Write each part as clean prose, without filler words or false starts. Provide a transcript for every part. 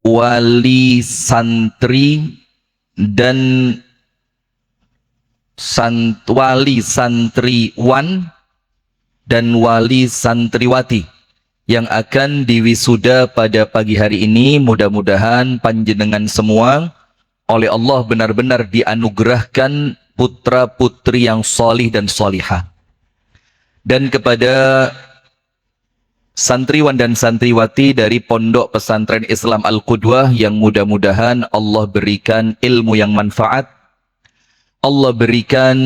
wali santri dan wali santriwan dan wali santriwati yang akan diwisuda pada pagi hari ini. Mudah-mudahan panjenengan semua oleh Allah benar-benar dianugerahkan putra-putri yang solih dan solihah. Dan kepada santriwan dan santriwati dari Pondok Pesantren Islam Al-Qudwah yang mudah-mudahan Allah berikan ilmu yang manfaat, Allah berikan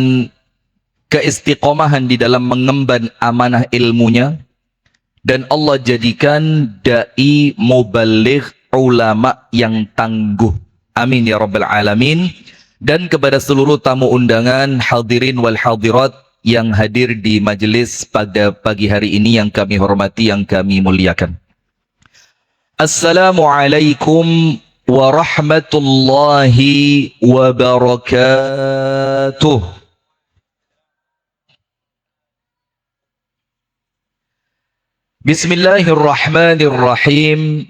keistiqomahan di dalam mengemban amanah ilmunya, dan Allah jadikan da'i mubaligh ulama yang tangguh. Amin ya rabbal alamin. Dan kepada seluruh tamu undangan, hadirin wal hadirat yang hadir di majelis pada pagi hari ini yang kami hormati, yang kami muliakan. Assalamualaikum warahmatullahi wabarakatuh. Bismillahirrahmanirrahim.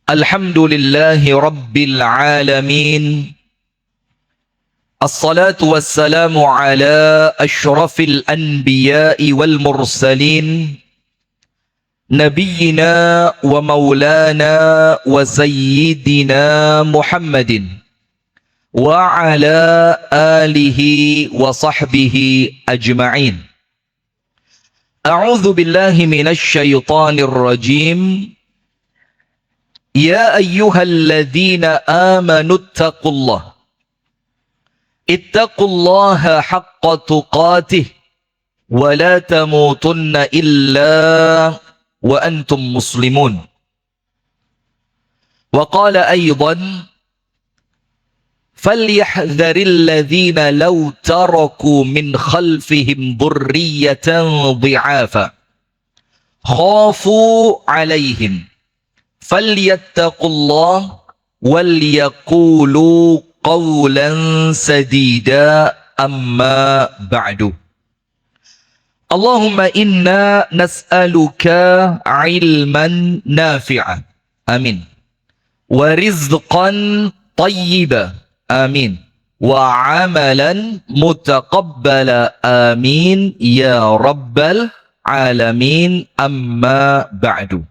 Alhamdulillahi rabbil alamin. Assalatu wassalamu ala ashrafil anbiya'i wal mursalin, nabiyyina wa maulana wa sayyidina Muhammadin wa ala alihi wa sahbihi ajma'in. A'udzu billahi minasy syaithanir rajim. Ya ayyuhalladzina amanu ittaqullah. Ittaqullaha haqqa tuqatih wa la tamutunna illa wa antum muslimun. Wa qala aydan فَلْيَحْذَرِ الَّذِينَ لَوْ تَرَكُوا مِنْ خَلْفِهِمْ ذُرِّيَّةً ضِعَافًا خَافُوا عَلَيْهِمْ فَلْيَتَّقُوا اللَّهَ وَلْيَقُولُوا قَوْلًا سَدِيدًا أَمَّا بَعْدُ. اللهم إنا نسألك علما نافعا آمين ورزقا طيبا آمين وعملا متقبلا آمين يا رب العالمين أما بعد.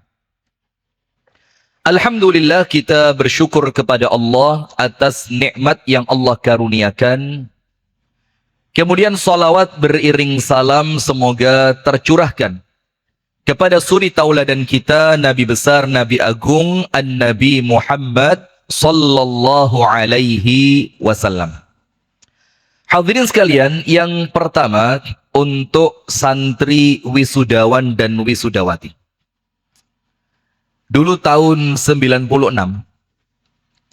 Alhamdulillah, kita bersyukur kepada Allah atas nikmat yang Allah karuniakan. Kemudian salawat beriring salam semoga tercurahkan kepada suri tauladan kita, Nabi besar, Nabi agung, An-Nabi Muhammad sallallahu alaihi wasallam. Hadirin sekalian, yang pertama untuk santri wisudawan dan wisudawati. Dulu tahun 96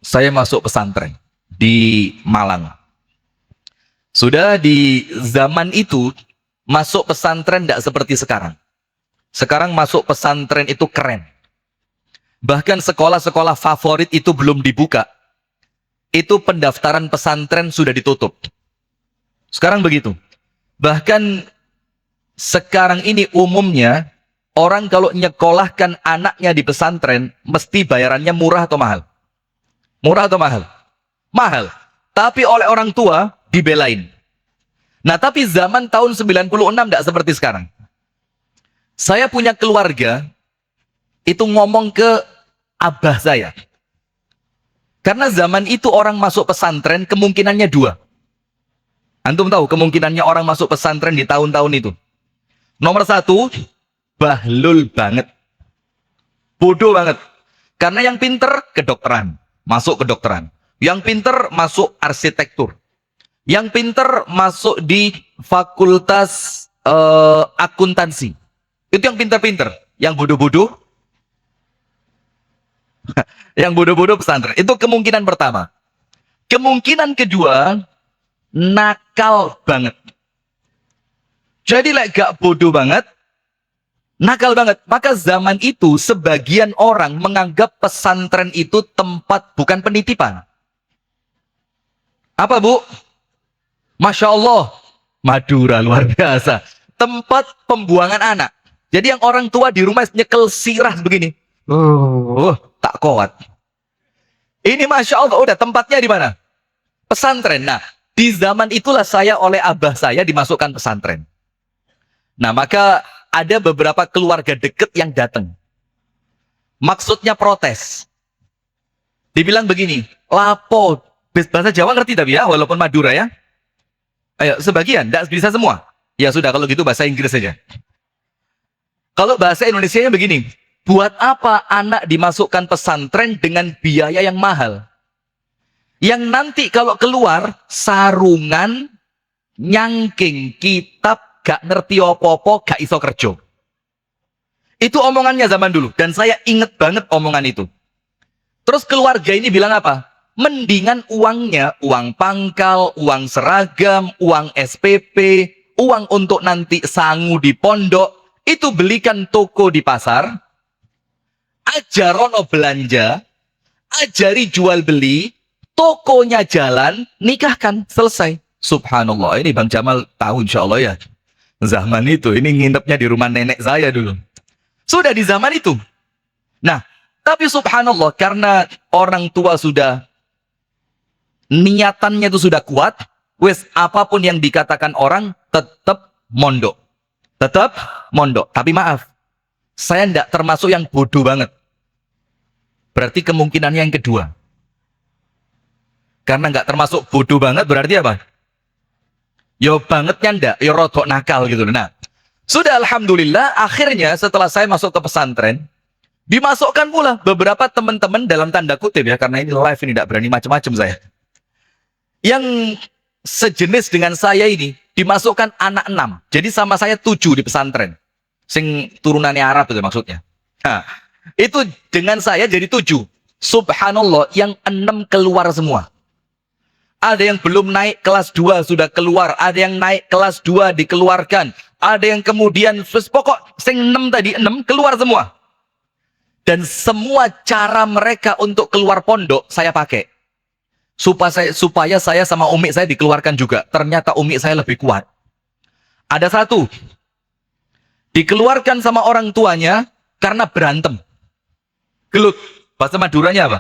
saya masuk pesantren di Malang. Sudah di zaman itu masuk pesantren tidak seperti sekarang. Sekarang masuk pesantren itu keren. Bahkan sekolah-sekolah favorit itu belum dibuka. Itu pendaftaran pesantren sudah ditutup. Sekarang begitu. Bahkan sekarang ini umumnya orang kalau nyekolahkan anaknya di pesantren mesti bayarannya murah atau mahal? Murah atau mahal? Mahal. Tapi oleh orang tua dibelain. Nah, tapi zaman tahun 96 tidak seperti sekarang. Saya punya keluarga itu ngomong ke abah saya. Karena zaman itu orang masuk pesantren kemungkinannya dua. Antum tahu kemungkinannya orang masuk pesantren di tahun-tahun itu. Nomor satu, bahlul banget. Bodoh banget. Karena yang pinter kedokteran, masuk kedokteran. Yang pinter masuk arsitektur. Yang pinter masuk di fakultas akuntansi. Itu yang pinter-pinter. Yang bodoh-bodoh yang bodoh-bodoh pesantren. Itu kemungkinan pertama. Kemungkinan kedua, nakal banget. Jadi gak bodoh banget, nakal banget. Maka zaman itu sebagian orang menganggap pesantren itu tempat bukan penitipan. Apa bu? Masya Allah, Madura luar biasa. Tempat pembuangan anak. Jadi yang orang tua di rumah nyekel sirah begini. tak kuat. Ini Masya Allah, udah tempatnya di mana? Pesantren. Nah, di zaman itulah saya oleh abah saya dimasukkan pesantren. Nah, maka ada beberapa keluarga deket yang datang. Maksudnya protes. Dibilang begini, lapo, bahasa Jawa ngerti tapi ya, walaupun Madura ya. Ayo, sebagian, tidak bisa semua. Ya sudah, kalau gitu bahasa Inggris saja. Kalau bahasa Indonesianya begini, buat apa anak dimasukkan pesantren dengan biaya yang mahal? Yang nanti kalau keluar, sarungan, nyangking, kitab, gak ngerti opo-opo, gak iso kerja. Itu omongannya zaman dulu, dan saya inget banget omongan itu. Terus keluarga ini bilang apa? Mendingan uangnya, uang pangkal, uang seragam, uang SPP, uang untuk nanti sangu di pondok, itu belikan toko di pasar, ajarono belanja, ajari jual beli, tokonya jalan, nikahkan, selesai. Subhanallah, ini Bang Jamal tahu insya Allah ya. Zaman itu, ini nginepnya di rumah nenek saya dulu. Sudah di zaman itu. Nah, tapi subhanallah, karena orang tua sudah, niatannya itu sudah kuat, wes apapun yang dikatakan orang, tetap mondok. Tetap mondok. Tapi maaf, saya tidak termasuk yang bodoh banget. Berarti kemungkinannya yang kedua. Karena nggak termasuk bodoh banget, berarti apa? Yo bangetnya ndak, yo rodok nakal gitu. Nah, sudah alhamdulillah, akhirnya setelah saya masuk ke pesantren, dimasukkan pula beberapa teman-teman dalam tanda kutip ya, karena ini live, ini tidak berani macam-macam saya. Yang sejenis dengan saya ini, dimasukkan anak 6. Jadi sama saya 7 di pesantren. Sing turunannya Arab itu maksudnya. Nah, itu dengan saya jadi 7. Subhanallah, yang 6 keluar semua. Ada yang belum naik kelas 2 sudah keluar. Ada yang naik kelas 2 dikeluarkan. Ada yang kemudian, pokok sing 6 tadi, 6 keluar semua. Dan semua cara mereka untuk keluar pondok, saya pakai. Supaya saya sama umi saya dikeluarkan juga. Ternyata umi saya lebih kuat. Ada satu. Dikeluarkan sama orang tuanya karena berantem. Gelut. Bahasa Maduranya apa?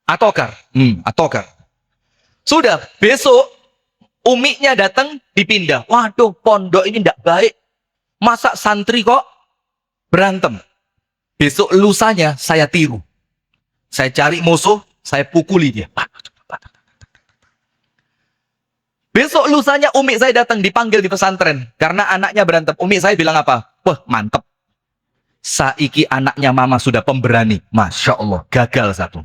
Atokar. Atokar. Sudah, besok umiknya datang dipindah. Waduh, pondok ini tidak baik. Masa santri kok berantem? Besok lusanya saya tiru. Saya cari musuh, saya pukuli dia. Besok lusanya umi saya datang dipanggil di pesantren. Karena anaknya berantem. Umi saya bilang apa? Wah, mantep. Saiki anaknya mama sudah pemberani. Masya Allah, gagal satu.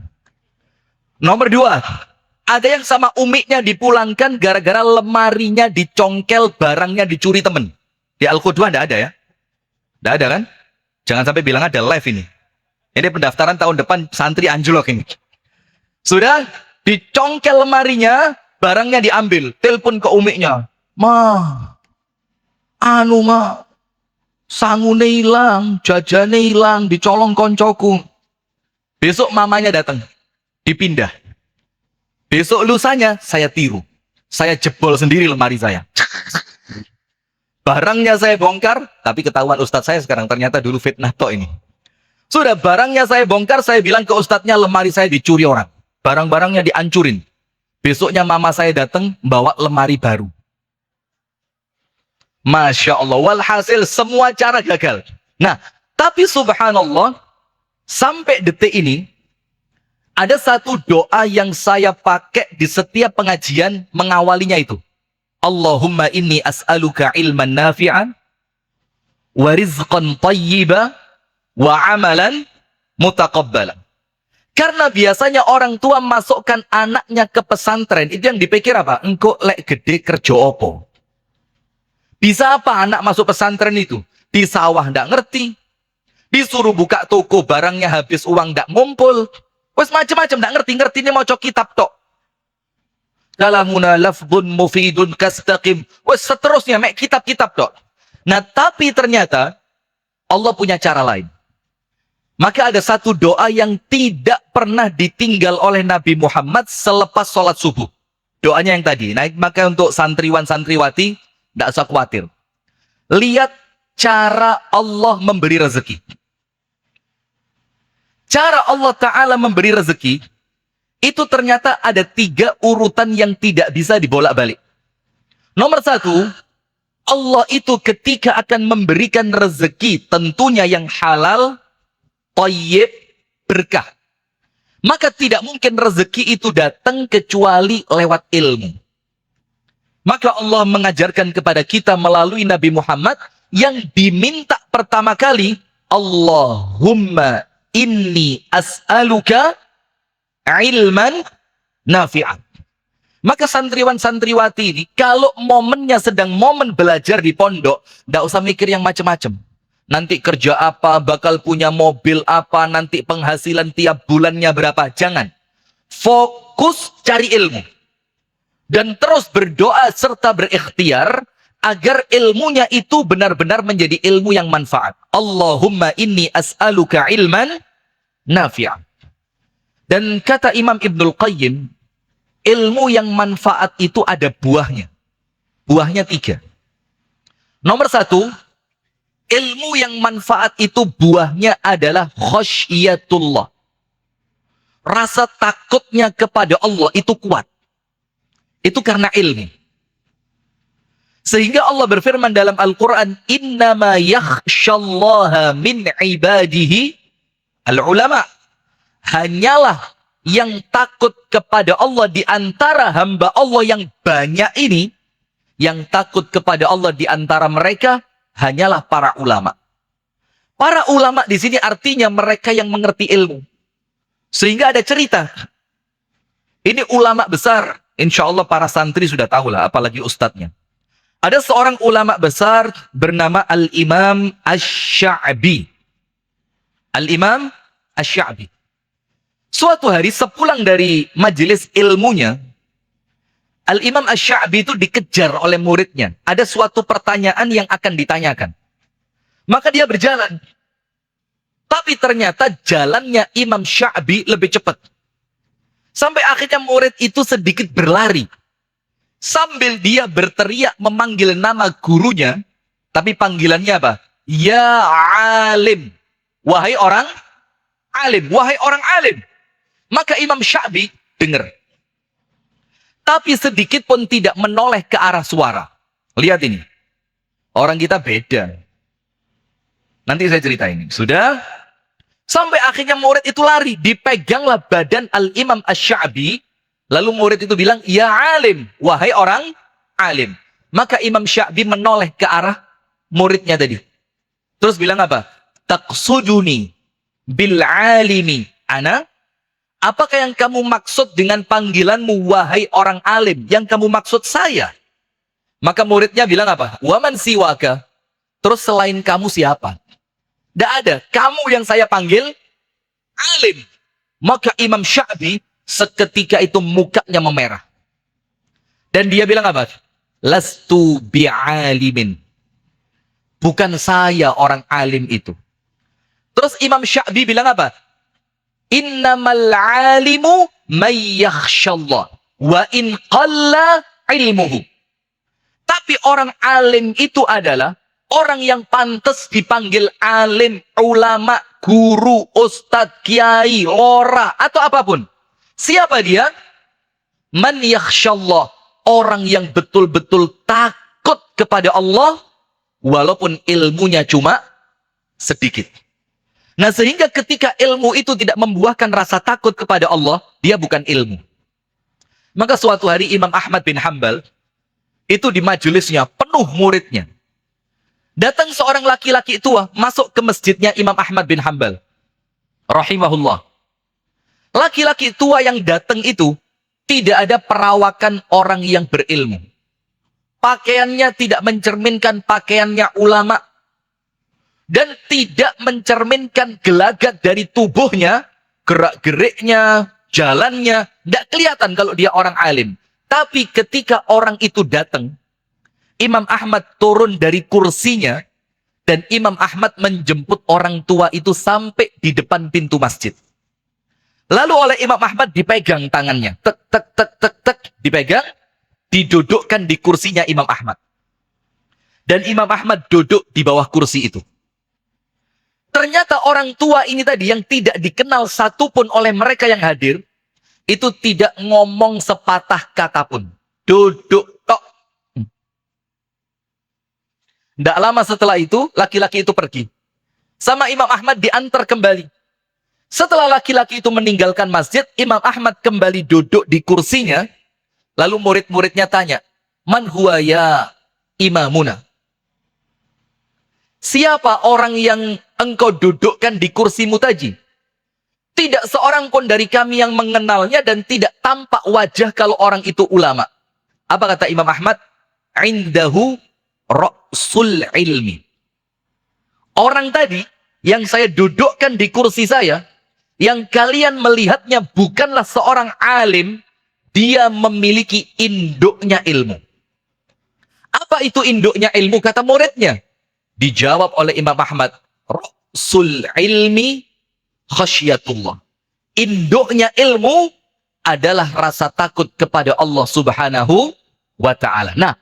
Nomor 2, ada yang sama umiknya dipulangkan gara-gara lemarinya dicongkel, barangnya dicuri temen. Di Al-Qudwah tidak ada ya? Tidak ada kan? Jangan sampai bilang ada live ini. Ini pendaftaran tahun depan santri anjlok ini. Sudah dicongkel lemarinya, barangnya diambil. Telepon ke umiknya. Sangune hilang, jajane hilang, dicolong koncoku. Besok mamanya datang. Dipindah. Besok lusanya saya tiru. Saya jebol sendiri lemari saya. Barangnya saya bongkar, tapi ketahuan ustadz saya sekarang ternyata dulu fitnah tok ini. Sudah barangnya saya bongkar, saya bilang ke ustadznya lemari saya dicuri orang. Barang-barangnya dihancurin. Besoknya mama saya datang bawa lemari baru. Masya Allah, walhasil semua cara gagal. Nah, tapi subhanallah, sampai detik ini, ada satu doa yang saya pakai di setiap pengajian mengawalinya itu. Allahumma inni as'aluka ilman nafi'an, wa rizqan tayyiba, wa amalan mutaqabbalan. Karena biasanya orang tua masukkan anaknya ke pesantren, itu yang dipikir apa? Engkau lek gede kerja opo. Bisa apa anak masuk pesantren itu? Di sawah ndak ngerti, disuruh buka toko barangnya habis uang ndak ngumpul. Wes macam-macam ndak ngerti-ngerti ini mau cok kitab tok. Kalamuna lafdun mufidun kastaqim. Wes seterusnya mek kitab-kitab tok. Nah, tapi ternyata Allah punya cara lain. Maka ada satu doa yang tidak pernah ditinggal oleh Nabi Muhammad selepas sholat subuh. Doanya yang tadi. Nah, maka untuk santriwan-santriwati tidak usah khawatir. Lihat cara Allah memberi rezeki. cara Allah Ta'ala memberi rezeki, itu ternyata ada 3 urutan yang tidak bisa dibolak-balik. Nomor 1, Allah itu ketika akan memberikan rezeki, tentunya yang halal, thayyib, berkah. Maka tidak mungkin rezeki itu datang kecuali lewat ilmu. Maka Allah mengajarkan kepada kita melalui Nabi Muhammad yang diminta pertama kali, Allahumma inni as'aluka ilman nafi'an. Maka santriwan-santriwati ini, kalau momennya sedang momen belajar di pondok, tidak usah mikir yang macam-macam. Nanti kerja apa, bakal punya mobil apa, nanti penghasilan tiap bulannya berapa. Jangan. Fokus cari ilmu. Dan terus berdoa serta berikhtiar agar ilmunya itu benar-benar menjadi ilmu yang manfaat. Allahumma inni as'aluka ilman nafi'an. Dan kata Imam Ibnul Qayyim, ilmu yang manfaat itu ada buahnya. Buahnya 3. Nomor 1, ilmu yang manfaat itu buahnya adalah khasyatullah. Rasa takutnya kepada Allah itu kuat. Itu karena ilmu. Sehingga Allah berfirman dalam Al-Quran, innama yakhshallaha min ibadihi al-ulama. Hanyalah yang takut kepada Allah di antara hamba Allah yang banyak ini, yang takut kepada Allah di antara mereka hanyalah para ulama. Para ulama di sini artinya mereka yang mengerti ilmu. Sehingga ada cerita. Ini ulama besar, insya Allah para santri sudah tahu lah, apalagi ustadznya. Ada seorang ulama besar bernama Al-Imam Asy-Sya'bi. Al-Imam Asy-Sya'bi. Suatu hari sepulang dari majelis ilmunya, Al-Imam Asy-Sya'bi itu dikejar oleh muridnya. Ada suatu pertanyaan yang akan ditanyakan. Maka dia berjalan. Tapi ternyata jalannya Imam Sya'bi lebih cepat. Sampai akhirnya murid itu sedikit berlari. Sambil dia berteriak memanggil nama gurunya. Tapi panggilannya apa? Ya alim. Wahai orang alim. Wahai orang alim. Maka Imam Sya'bi dengar. Tapi sedikit pun tidak menoleh ke arah suara. Lihat ini. Orang kita beda. Nanti saya cerita ini. Sudah? Sampai akhirnya murid itu lari. Dipeganglah badan Al-Imam Asy-Sya'bi. Lalu murid itu bilang, ya alim. Wahai orang alim. Maka Imam Sya'bi menoleh ke arah muridnya tadi. Terus bilang apa? Taqsuduni bil alimi ana. Apakah yang kamu maksud dengan panggilanmu wahai orang alim? Yang kamu maksud saya? Maka muridnya bilang apa? Waman siwaka. Terus selain kamu siapa? Tidak ada. Kamu yang saya panggil alim. Maka Imam Sya'bi seketika itu mukanya memerah. Dan dia bilang apa? Lastu bi'alimin. Bukan saya orang alim itu. Terus Imam Sya'bi bilang apa? Innamal alimu may yakhshallah wa in qalla ilmuhu. Tapi orang alim itu adalah orang yang pantas dipanggil alim, ulama, guru, ustadz, kiai, lora, atau apapun. Siapa dia? Man yakhshallah. Orang yang betul-betul takut kepada Allah walaupun ilmunya cuma sedikit. Nah, sehingga ketika ilmu itu tidak membuahkan rasa takut kepada Allah, dia bukan ilmu. Maka suatu hari Imam Ahmad bin Hanbal, itu di majelisnya penuh muridnya. Datang seorang laki-laki tua, masuk ke masjidnya Imam Ahmad bin Hanbal. Rahimahullah. Laki-laki tua yang datang itu, tidak ada perawakan orang yang berilmu. Pakaiannya tidak mencerminkan pakaiannya ulama. Dan tidak mencerminkan gelagat dari tubuhnya, gerak-geriknya, jalannya, tidak kelihatan kalau dia orang alim. Tapi ketika orang itu datang, Imam Ahmad turun dari kursinya, dan Imam Ahmad menjemput orang tua itu sampai di depan pintu masjid. Lalu oleh Imam Ahmad dipegang tangannya, tek, tek, tek, tek, tek, dipegang, didudukkan di kursinya Imam Ahmad. Dan Imam Ahmad duduk di bawah kursi itu. Ternyata orang tua ini tadi yang tidak dikenal satupun oleh mereka yang hadir, itu tidak ngomong sepatah kata pun. Duduk tok. Tidak lama setelah itu, laki-laki itu pergi. Sama Imam Ahmad diantar kembali. Setelah laki-laki itu meninggalkan masjid, Imam Ahmad kembali duduk di kursinya. Lalu murid-muridnya tanya, "Man huwa ya imamuna?" Siapa orang yang engkau dudukkan di kursimu tadi? Tidak seorang pun dari kami yang mengenalnya dan tidak tampak wajah kalau orang itu ulama. Apa kata Imam Ahmad? Indahu ra'sul ilmi. Orang tadi yang saya dudukkan di kursi saya, yang kalian melihatnya bukanlah seorang alim, dia memiliki induknya ilmu. Apa itu induknya ilmu? Kata muridnya. Dijawab oleh Imam Ahmad, ra'sul ilmi khasyatullah. Induknya ilmu adalah rasa takut kepada Allah Subhanahu wa ta'ala. Nah,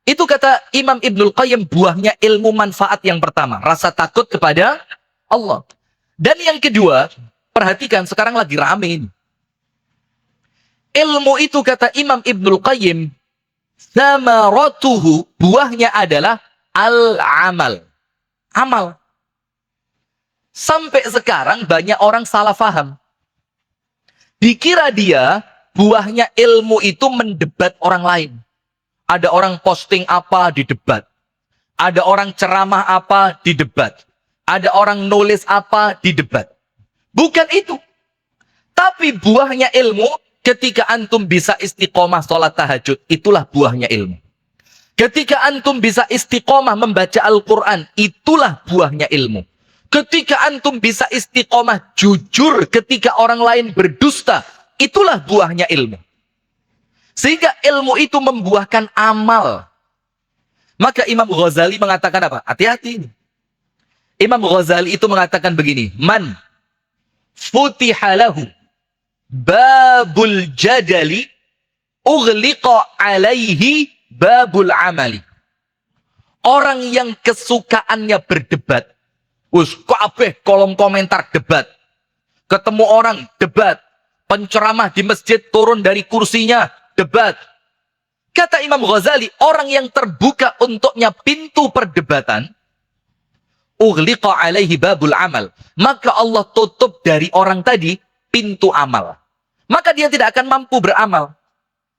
itu kata Imam Ibnul Qayyim, buahnya ilmu manfaat yang pertama, rasa takut kepada Allah. Dan yang kedua, perhatikan sekarang lagi rame ini. Ilmu itu kata Imam Ibnul Qayyim, samaratuhu, buahnya adalah al-amal. Amal. Sampai sekarang banyak orang salah faham. Dikira dia buahnya ilmu itu mendebat orang lain. Ada orang posting apa didebat. Ada orang ceramah apa didebat. Ada orang nulis apa didebat. Bukan itu. Tapi buahnya ilmu ketika antum bisa istiqomah sholat tahajud. Itulah buahnya ilmu. Ketika antum bisa istiqomah membaca Al-Quran, itulah buahnya ilmu. Ketika antum bisa istiqomah jujur ketika orang lain berdusta, itulah buahnya ilmu. Sehingga ilmu itu membuahkan amal. Maka Imam Ghazali mengatakan apa? Hati-hati. Imam Ghazali itu mengatakan begini, man futihalahu babul jadali ughliqa alaihi babul amali. Orang yang kesukaannya berdebat, kabeh kolom komentar debat, ketemu orang debat, penceramah di masjid turun dari kursinya debat. Kata Imam Ghazali, orang yang terbuka untuknya pintu perdebatan, ughliqa alaihi babul amal, maka Allah tutup dari orang tadi pintu amal. Maka dia tidak akan mampu beramal.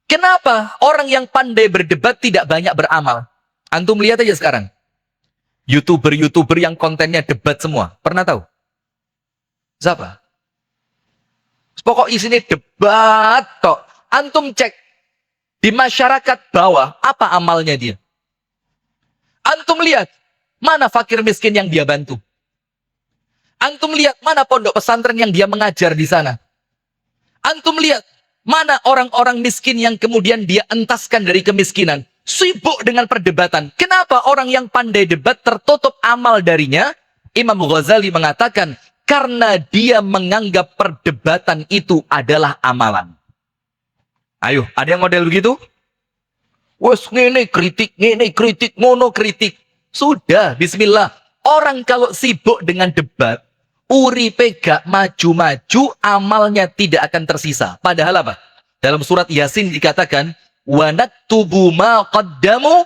Kenapa orang yang pandai berdebat tidak banyak beramal? Antum lihat aja sekarang. YouTuber-YouTuber yang kontennya debat semua. Pernah tahu? Siapa? Pokok isinya debat tok. Antum cek di masyarakat bawah, apa amalnya dia? Antum lihat, mana fakir miskin yang dia bantu? Antum lihat, mana pondok pesantren yang dia mengajar di sana? Antum lihat, mana orang-orang miskin yang kemudian dia entaskan dari kemiskinan? Sibuk dengan perdebatan. Kenapa orang yang pandai debat tertutup amal darinya? Imam Ghazali mengatakan, karena dia menganggap perdebatan itu adalah amalan. Ayo, ada yang model begitu? Wes ngene kritik, ngono kritik. Sudah, bismillah. Orang kalau sibuk dengan debat, uripe gak maju-maju, amalnya tidak akan tersisa. Padahal apa? Dalam surat Yasin dikatakan, wa naktubu ma qaddamu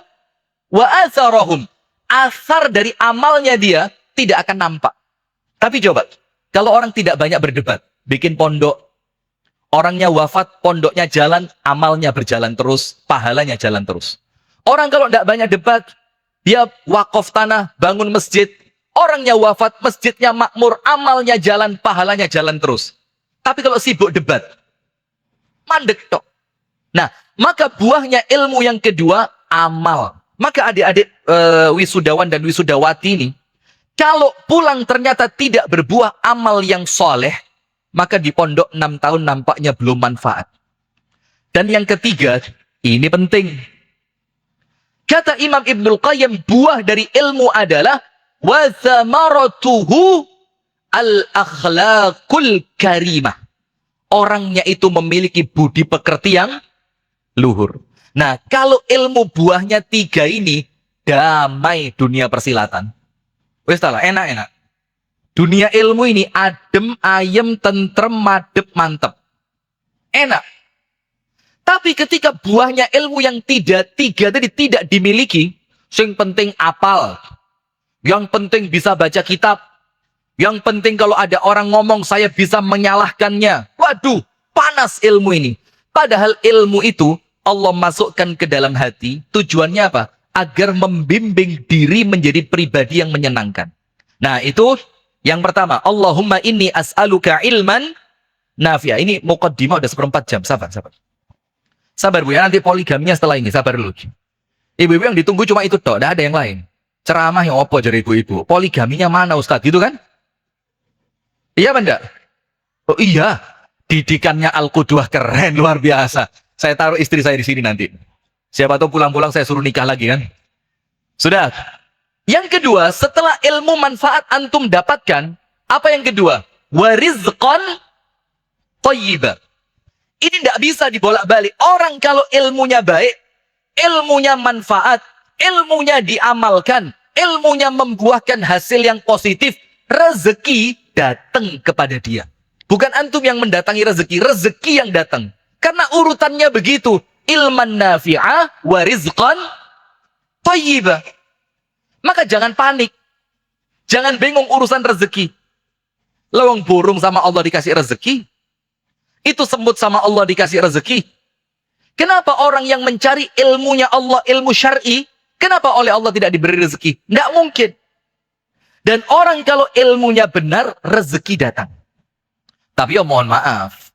wa atharahum. Asar dari amalnya dia tidak akan nampak. Tapi coba, kalau orang tidak banyak berdebat, bikin pondok, orangnya wafat, pondoknya jalan, amalnya berjalan terus, pahalanya jalan terus. Orang kalau tidak banyak debat, dia wakaf tanah, bangun masjid, orangnya wafat, masjidnya makmur, amalnya jalan, pahalanya jalan terus. Tapi kalau sibuk debat, mandek tok. Nah, maka buahnya ilmu yang kedua, amal. Maka adik-adik wisudawan dan wisudawati ini, kalau pulang ternyata tidak berbuah amal yang soleh, maka di pondok 6 tahun nampaknya belum manfaat. Dan yang ketiga, ini penting. Kata Imam Ibnul Qayyim, buah dari ilmu adalah wa thamaratuhu al-akhlaqul karimah. Orangnya itu memiliki budi pekerti yang luhur. Nah, kalau ilmu buahnya 3 ini, damai dunia persilatan. Wes lah, enak-enak. Dunia ilmu ini adem, ayem, tentrem, madep, mantep. Enak. Tapi ketika buahnya ilmu yang tiga tadi tidak dimiliki, yang penting apal, yang penting bisa baca kitab, yang penting kalau ada orang ngomong saya bisa menyalahkannya. Waduh, panas ilmu ini. Padahal ilmu itu Allah masukkan ke dalam hati, tujuannya apa? Agar membimbing diri menjadi pribadi yang menyenangkan. Nah itu yang pertama, Allahumma inni as'aluka ilman nafi'a. Ini muqaddimah udah 1/4 jam, sabar. Sabar Bu ya, nanti poligaminya setelah ini, sabar dulu. Ibu-ibu yang ditunggu cuma itu toh, tidak ada yang lain. Ceramah yang opo dari ibu-ibu. Poligaminya mana Ustadz, gitu kan? Iya benda? Oh iya, didikannya Al-Qudwah keren, luar biasa. Saya taruh istri saya di sini nanti. Siapa tahu pulang-pulang saya suruh nikah lagi kan? Sudah. Yang kedua, setelah ilmu manfaat antum dapatkan, apa yang kedua? Warizqan thayyibah. Ini tidak bisa dibolak-balik. Orang kalau ilmunya baik, ilmunya manfaat, ilmunya diamalkan, ilmunya membuahkan hasil yang positif, rezeki datang kepada dia. Bukan antum yang mendatangi rezeki, rezeki yang datang. Karena urutannya begitu. Ilman nafi'ah wa rizqan thayyibah. Maka jangan panik. Jangan bingung urusan rezeki. Lawang burung sama Allah dikasih rezeki. Itu semut sama Allah dikasih rezeki. Kenapa orang yang mencari ilmunya Allah, ilmu syar'i, kenapa oleh Allah tidak diberi rezeki? Nggak mungkin. Dan orang kalau ilmunya benar, rezeki datang. Tapi ya mohon maaf.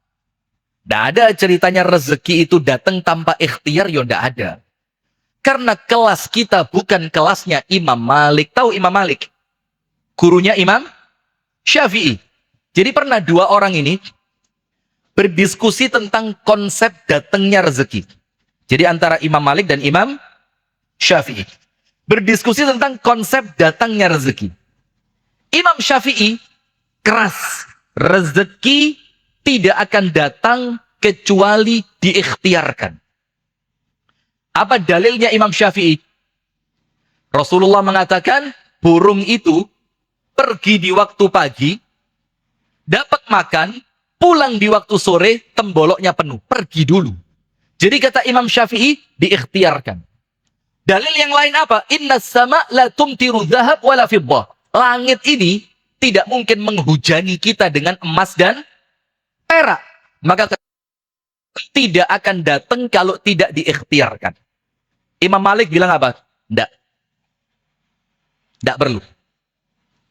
Nggak ada ceritanya rezeki itu datang tanpa ikhtiar, ya nggak ada. Karena kelas kita bukan kelasnya Imam Malik. Tahu Imam Malik? Gurunya Imam Syafi'i. Jadi pernah dua orang ini berdiskusi tentang konsep datangnya rezeki. Jadi antara Imam Malik dan Imam Syafi'i. Berdiskusi tentang konsep datangnya rezeki. Imam Syafi'i keras. Rezeki tidak akan datang kecuali diikhtiarkan. Apa dalilnya Imam Syafi'i? Rasulullah mengatakan, burung itu pergi di waktu pagi, dapat makan, pulang di waktu sore, temboloknya penuh. Pergi dulu. Jadi kata Imam Syafi'i, diikhtiarkan. Dalil yang lain apa? Inna sama la tumtiru dhahab wala fiddah. Langit ini tidak mungkin menghujani kita dengan emas dan perak. Maka tidak akan datang kalau tidak diikhtiarkan. Imam Malik bilang apa? Tidak. Tidak perlu.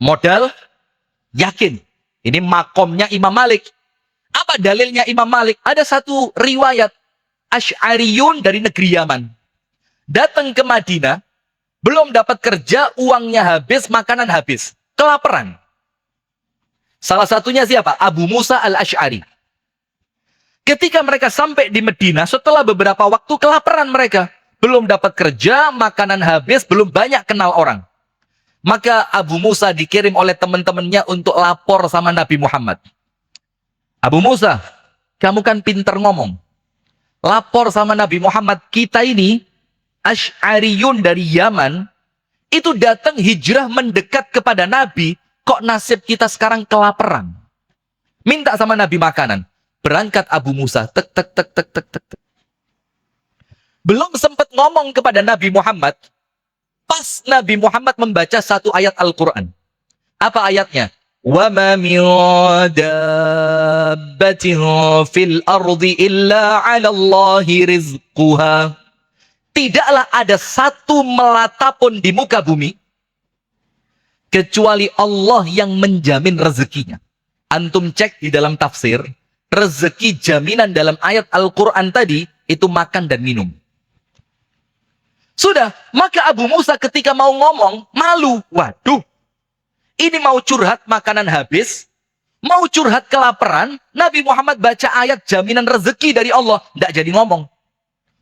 Modal, yakin. Ini makomnya Imam Malik. Apa dalilnya Imam Malik? Ada satu riwayat Asy'ariyun dari negeri Yaman. Datang ke Madinah, belum dapat kerja, uangnya habis, makanan habis. Kelaparan. Salah satunya siapa? Abu Musa al-Asy'ari. Ketika mereka sampai di Madinah, setelah beberapa waktu kelaparan mereka. Belum dapat kerja, makanan habis, belum banyak kenal orang. Maka Abu Musa dikirim oleh teman-temannya untuk lapor sama Nabi Muhammad. Abu Musa, kamu kan pinter ngomong. Lapor sama Nabi Muhammad, kita ini Asy'ariyun dari Yaman, itu datang hijrah mendekat kepada Nabi, kok nasib kita sekarang kelaparan. Minta sama Nabi makanan. Berangkat Abu Musa, tek. Belum sempat ngomong kepada Nabi Muhammad, pas Nabi Muhammad membaca satu ayat Al-Quran. Apa ayatnya? وَمَا مِنْ دَابَّةٍ فِي الْأَرْضِ إِلَّا عَلَى اللَّهِ رِزْقُهَا. Tidaklah ada satu melata pun di muka bumi, kecuali Allah yang menjamin rezekinya. Antum cek di dalam tafsir, rezeki jaminan dalam ayat Al-Quran tadi, itu makan dan minum. Sudah, maka Abu Musa ketika mau ngomong, malu. Waduh, ini mau curhat makanan habis, mau curhat kelaparan, Nabi Muhammad baca ayat jaminan rezeki dari Allah. Tidak jadi ngomong.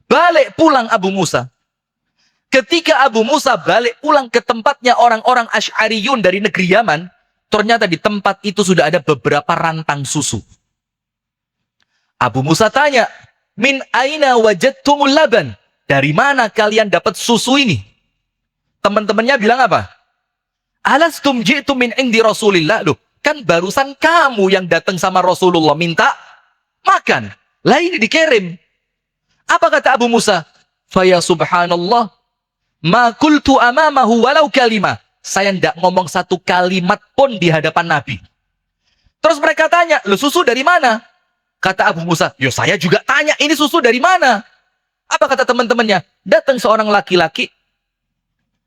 Balik pulang Abu Musa. Ketika Abu Musa balik pulang ke tempatnya orang-orang Asy'ariyun dari negeri Yaman, ternyata di tempat itu sudah ada beberapa rantang susu. Abu Musa tanya, Min aina wajadtumul laban? Dari mana kalian dapat susu ini? Teman-temannya bilang apa? Alastum ji'tum min indi Rasulillah. Loh, kan barusan kamu yang datang sama Rasulullah minta makan. Lah ini dikirim. Apa kata Abu Musa? Faya subhanallah, ma qultu amamahu walau kalimah. Saya tidak ngomong satu kalimat pun di hadapan Nabi. Terus mereka tanya, "Loh, susu dari mana?" Kata Abu Musa, "Yo saya juga tanya, ini susu dari mana?" Apa kata teman-temannya? Datang seorang laki-laki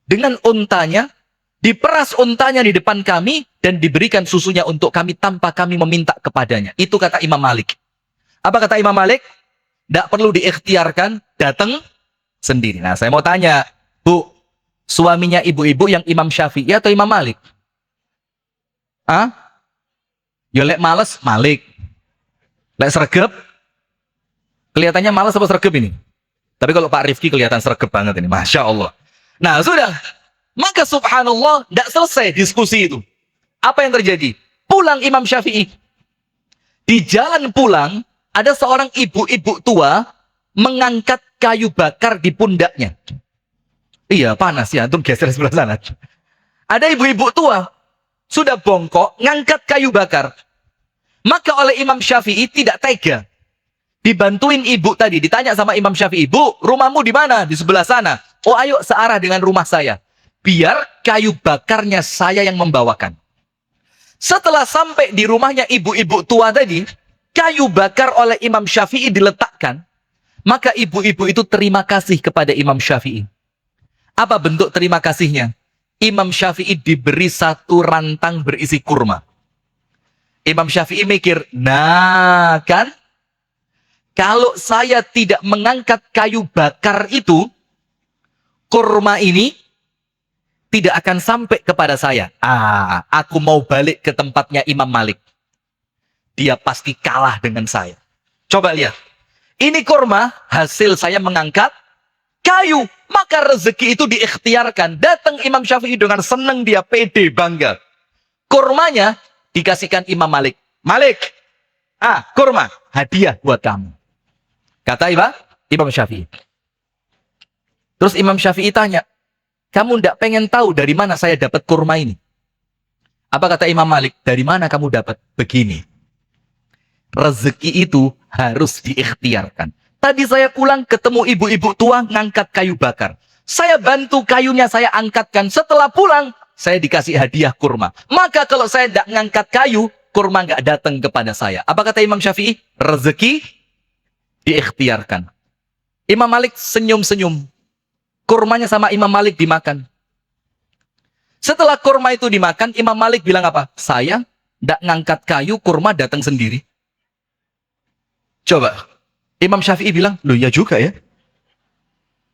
dengan untanya, diperas untanya di depan kami dan diberikan susunya untuk kami tanpa kami meminta kepadanya. Itu kata Imam Malik. Apa kata Imam Malik? Tidak perlu diikhtiarkan, datang sendiri. Nah, saya mau tanya, Bu, suaminya ibu-ibu yang Imam Syafi'i atau Imam Malik? Hah? Ya lek males, Malik. Lek sregep, kelihatannya males apa sregep ini? Tapi kalau Pak Rifki kelihatan sregep banget ini, Masya Allah. Nah, sudah. Maka subhanallah, tidak selesai diskusi itu. Apa yang terjadi? Pulang Imam Syafi'i. Di jalan pulang, ada seorang ibu-ibu tua mengangkat kayu bakar di pundaknya. Iya, panas ya, antum geser sebelah sana. Ada ibu-ibu tua, sudah bongkok, ngangkat kayu bakar. Maka oleh Imam Syafi'i tidak tega. Dibantuin ibu tadi, ditanya sama Imam Syafi'i, "Bu, rumahmu di mana?" "Di sebelah sana." "Oh, ayo searah dengan rumah saya. Biar kayu bakarnya saya yang membawakan." Setelah sampai di rumahnya ibu-ibu tua tadi, kayu bakar oleh Imam Syafi'i diletakkan, maka ibu-ibu itu terima kasih kepada Imam Syafi'i. Apa bentuk terima kasihnya? Imam Syafi'i diberi satu rantang berisi kurma. Imam Syafi'i mikir, nah kan, kalau saya tidak mengangkat kayu bakar itu, kurma ini tidak akan sampai kepada saya. Aku mau balik ke tempatnya Imam Malik. Dia pasti kalah dengan saya. Coba lihat. Ini kurma, hasil saya mengangkat kayu. Maka rezeki itu diikhtiarkan. Datang Imam Syafi'i dengan senang, dia pede, bangga. Kurmanya dikasihkan Imam Malik. "Malik, kurma, hadiah buat kamu." Kata Imam Syafi'i. Terus Imam Syafi'i tanya, "Kamu tidak pengen tahu dari mana saya dapat kurma ini?" Apa kata Imam Malik? "Dari mana kamu dapat?" Begini. Rezeki itu harus diikhtiarkan. Tadi saya pulang ketemu ibu-ibu tua ngangkat kayu bakar. Saya bantu kayunya, saya angkatkan. Setelah pulang, saya dikasih hadiah kurma. Maka kalau saya tidak ngangkat kayu, kurma nggak datang kepada saya. Apa kata Imam Syafi'i? Rezeki diikhtiarkan. Imam Malik senyum-senyum. Kurmanya sama Imam Malik dimakan. Setelah kurma itu dimakan, Imam Malik bilang apa? "Saya tidak ngangkat kayu, kurma datang sendiri." Coba. Imam Syafi'i bilang, "Loh ya juga ya."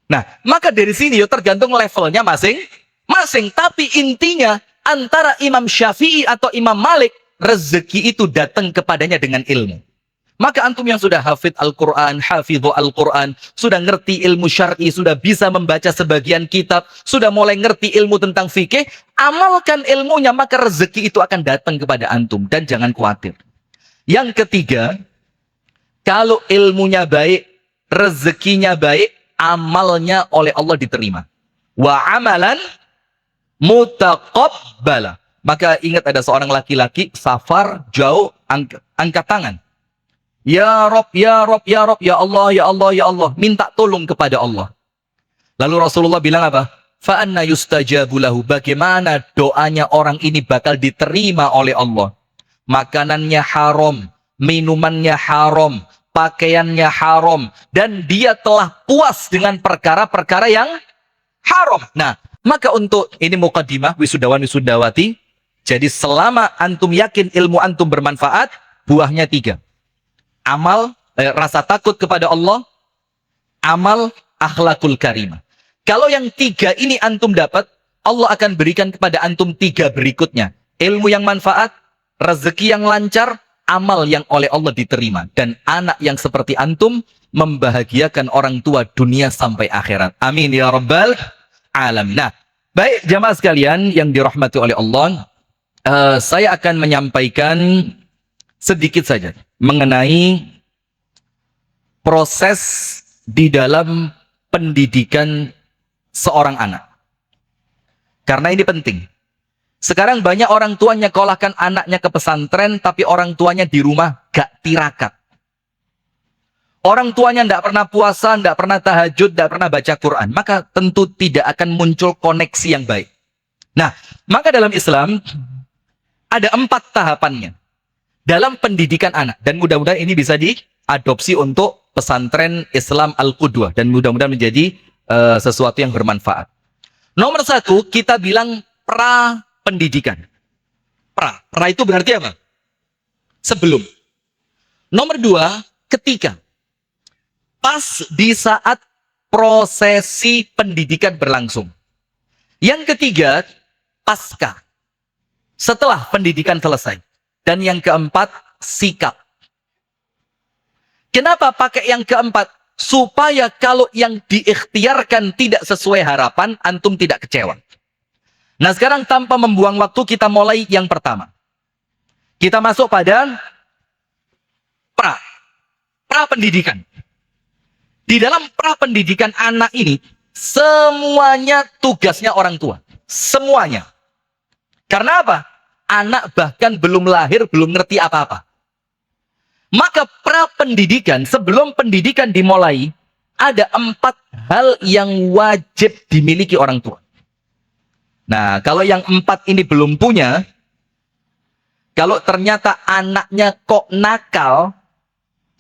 Nah, maka dari sini tergantung levelnya masing-masing. Tapi intinya, antara Imam Syafi'i atau Imam Malik, rezeki itu datang kepadanya dengan ilmu. Maka antum yang sudah hafid Al-Quran, hafidhu Al-Quran, sudah ngerti ilmu syar'i, sudah bisa membaca sebagian kitab, sudah mulai ngerti ilmu tentang fikih, amalkan ilmunya, maka rezeki itu akan datang kepada antum. Dan jangan khawatir. Yang ketiga, kalau ilmunya baik, rezekinya baik, amalnya oleh Allah diterima. Wa amalan mutaqabbala. Maka ingat, ada seorang laki-laki safar jauh, angkat tangan. "Ya Rob, ya Rob, ya Rob, ya Allah, ya Allah, ya Allah." Minta tolong kepada Allah. Lalu Rasulullah bilang apa? "Fa anna yustajabu lahu." Bagaimana doanya orang ini bakal diterima oleh Allah? Makanannya haram, minumannya haram, pakaiannya haram, dan dia telah puas dengan perkara-perkara yang haram. Nah, maka untuk ini mukadimah wisudawan wisudawati. Jadi selama antum yakin ilmu antum bermanfaat, buahnya 3. Amal, rasa takut kepada Allah, amal, akhlakul karimah. Kalau yang 3 ini antum dapat, Allah akan berikan kepada antum 3 berikutnya. Ilmu yang manfaat, rezeki yang lancar, amal yang oleh Allah diterima. Dan anak yang seperti antum membahagiakan orang tua dunia sampai akhirat. Amin ya rabbal alamin. Nah, baik jamaah sekalian yang dirahmati oleh Allah, saya akan menyampaikan sedikit saja mengenai proses di dalam pendidikan seorang anak. Karena ini penting. Sekarang banyak orang tua nyekolahkan anaknya ke pesantren, tapi orang tuanya di rumah gak tirakat. Orang tuanya tidak pernah puasa, tidak pernah tahajud, tidak pernah baca Quran. Maka tentu tidak akan muncul koneksi yang baik. Nah, maka dalam Islam ada 4 tahapannya dalam pendidikan anak. Dan mudah-mudahan ini bisa diadopsi untuk pesantren Islam Al-Qudwah. Dan mudah-mudahan menjadi sesuatu yang bermanfaat. Nomor 1, kita bilang pra-pendidikan. Pra itu berarti apa? Sebelum. Nomor 2, ketika. Pas di saat prosesi pendidikan berlangsung. Yang ketiga, pasca. Setelah pendidikan selesai. Dan yang keempat, sikap. Kenapa pakai yang keempat? Supaya kalau yang diikhtiarkan tidak sesuai harapan, antum tidak kecewa. Nah sekarang tanpa membuang waktu kita mulai yang pertama. Kita masuk pada pra pendidikan. Di dalam pra pendidikan anak ini, semuanya tugasnya orang tua. Semuanya. Karena apa? Anak bahkan belum lahir, belum ngerti apa-apa. Maka pra pendidikan, sebelum pendidikan dimulai, ada 4 hal yang wajib dimiliki orang tua. Nah, kalau yang 4 ini belum punya, kalau ternyata anaknya kok nakal,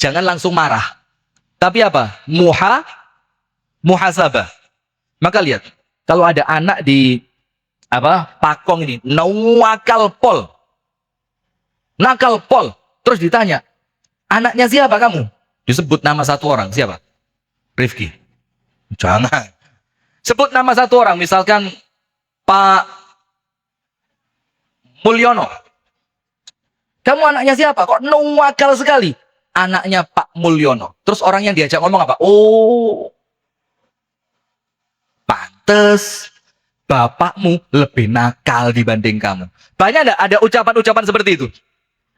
jangan langsung marah. Tapi apa? Muhasabah. Maka lihat, kalau ada anak di Pakong ini, nakal pol. Terus ditanya, anaknya siapa kamu? Disebut nama satu orang, siapa? Rifki. Jangan. Sebut nama satu orang, misalkan Pak Mulyono. Kamu anaknya siapa? Kok nakal sekali? Anaknya Pak Mulyono. Terus orang yang diajak ngomong apa? Oh, pantes bapakmu lebih nakal dibanding kamu. Banyak enggak ada ucapan-ucapan seperti itu?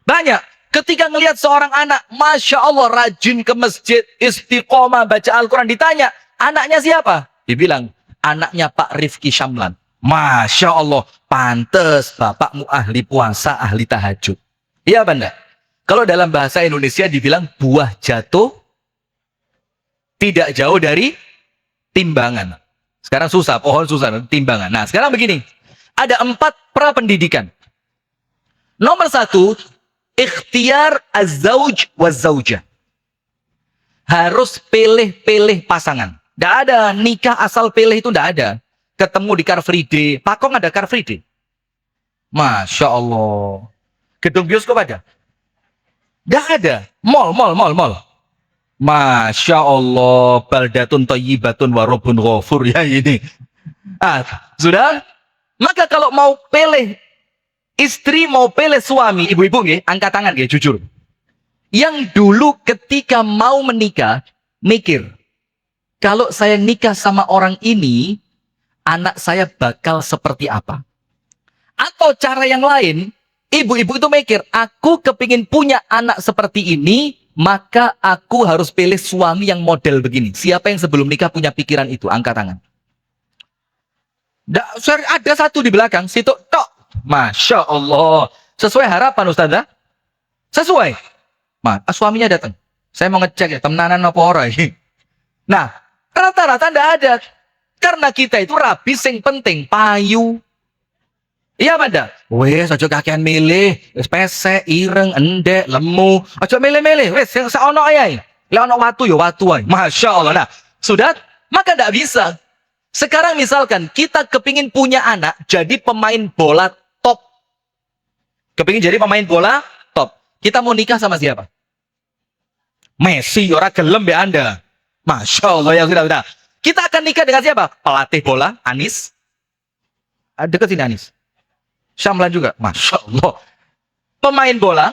Banyak. Ketika ngelihat seorang anak, Masya Allah, rajin ke masjid, istiqomah, baca Al-Quran, ditanya, anaknya siapa? Dibilang, anaknya Pak Rifki Syamlan. Masya Allah, pantes bapakmu ahli puasa, ahli tahajud. Iya apa enggak? Kalau dalam bahasa Indonesia dibilang, buah jatuh tidak jauh dari timbangan. Sekarang susah, pohon susah, timbangan. Nah, sekarang begini. Ada 4 pra pendidikan. Nomor 1, ikhtiar az-zawj waz-zawjah. Harus pilih-pilih pasangan. Tidak ada nikah asal pilih, itu tidak ada. Ketemu di Car Free Day. Pakong ada Car Free Day. Masya Allah. Gedung bioskop ada? Tidak ada. Mall. Masya Allah. Baldatun thayyibatun wa rabbun ghafur. Ya ini. Sudah? Maka kalau mau pilih istri, mau pilih suami, ibu-ibu nggih, angkat tangan nggih, jujur. Yang dulu ketika mau menikah, mikir, kalau saya nikah sama orang ini, anak saya bakal seperti apa? Atau cara yang lain, ibu-ibu itu mikir, aku kepingin punya anak seperti ini, maka aku harus pilih suami yang model begini. Siapa yang sebelum nikah punya pikiran itu? Angkat tangan. Ada satu di belakang, situ, tok. Masya Allah. Sesuai harapan Ustazah? Sesuai. Suaminya datang. Saya mau ngecek ya, temenanan apa orang. Nah, rata-rata tidak ada. Karena kita itu rabi sing penting, payu. Iya pada? Wes, aja kakean milih. Wes pesek, ireng, endek, lemu. Aja milih-milih. Wes, yang seono ayai. Lek ono watu ya watu ay. Masya Allah. Nah, sudah? Maka tidak bisa. Sekarang misalkan kita kepingin punya anak jadi pemain bola top. Kepingin jadi pemain bola top. Kita mau nikah sama siapa? Messi, orang gelem be Anda. Masya Allah, ya sudah. Kita akan nikah dengan siapa? Pelatih bola, Anis. Dekat sini Anis. Syamlan juga. Masya Allah. Pemain bola,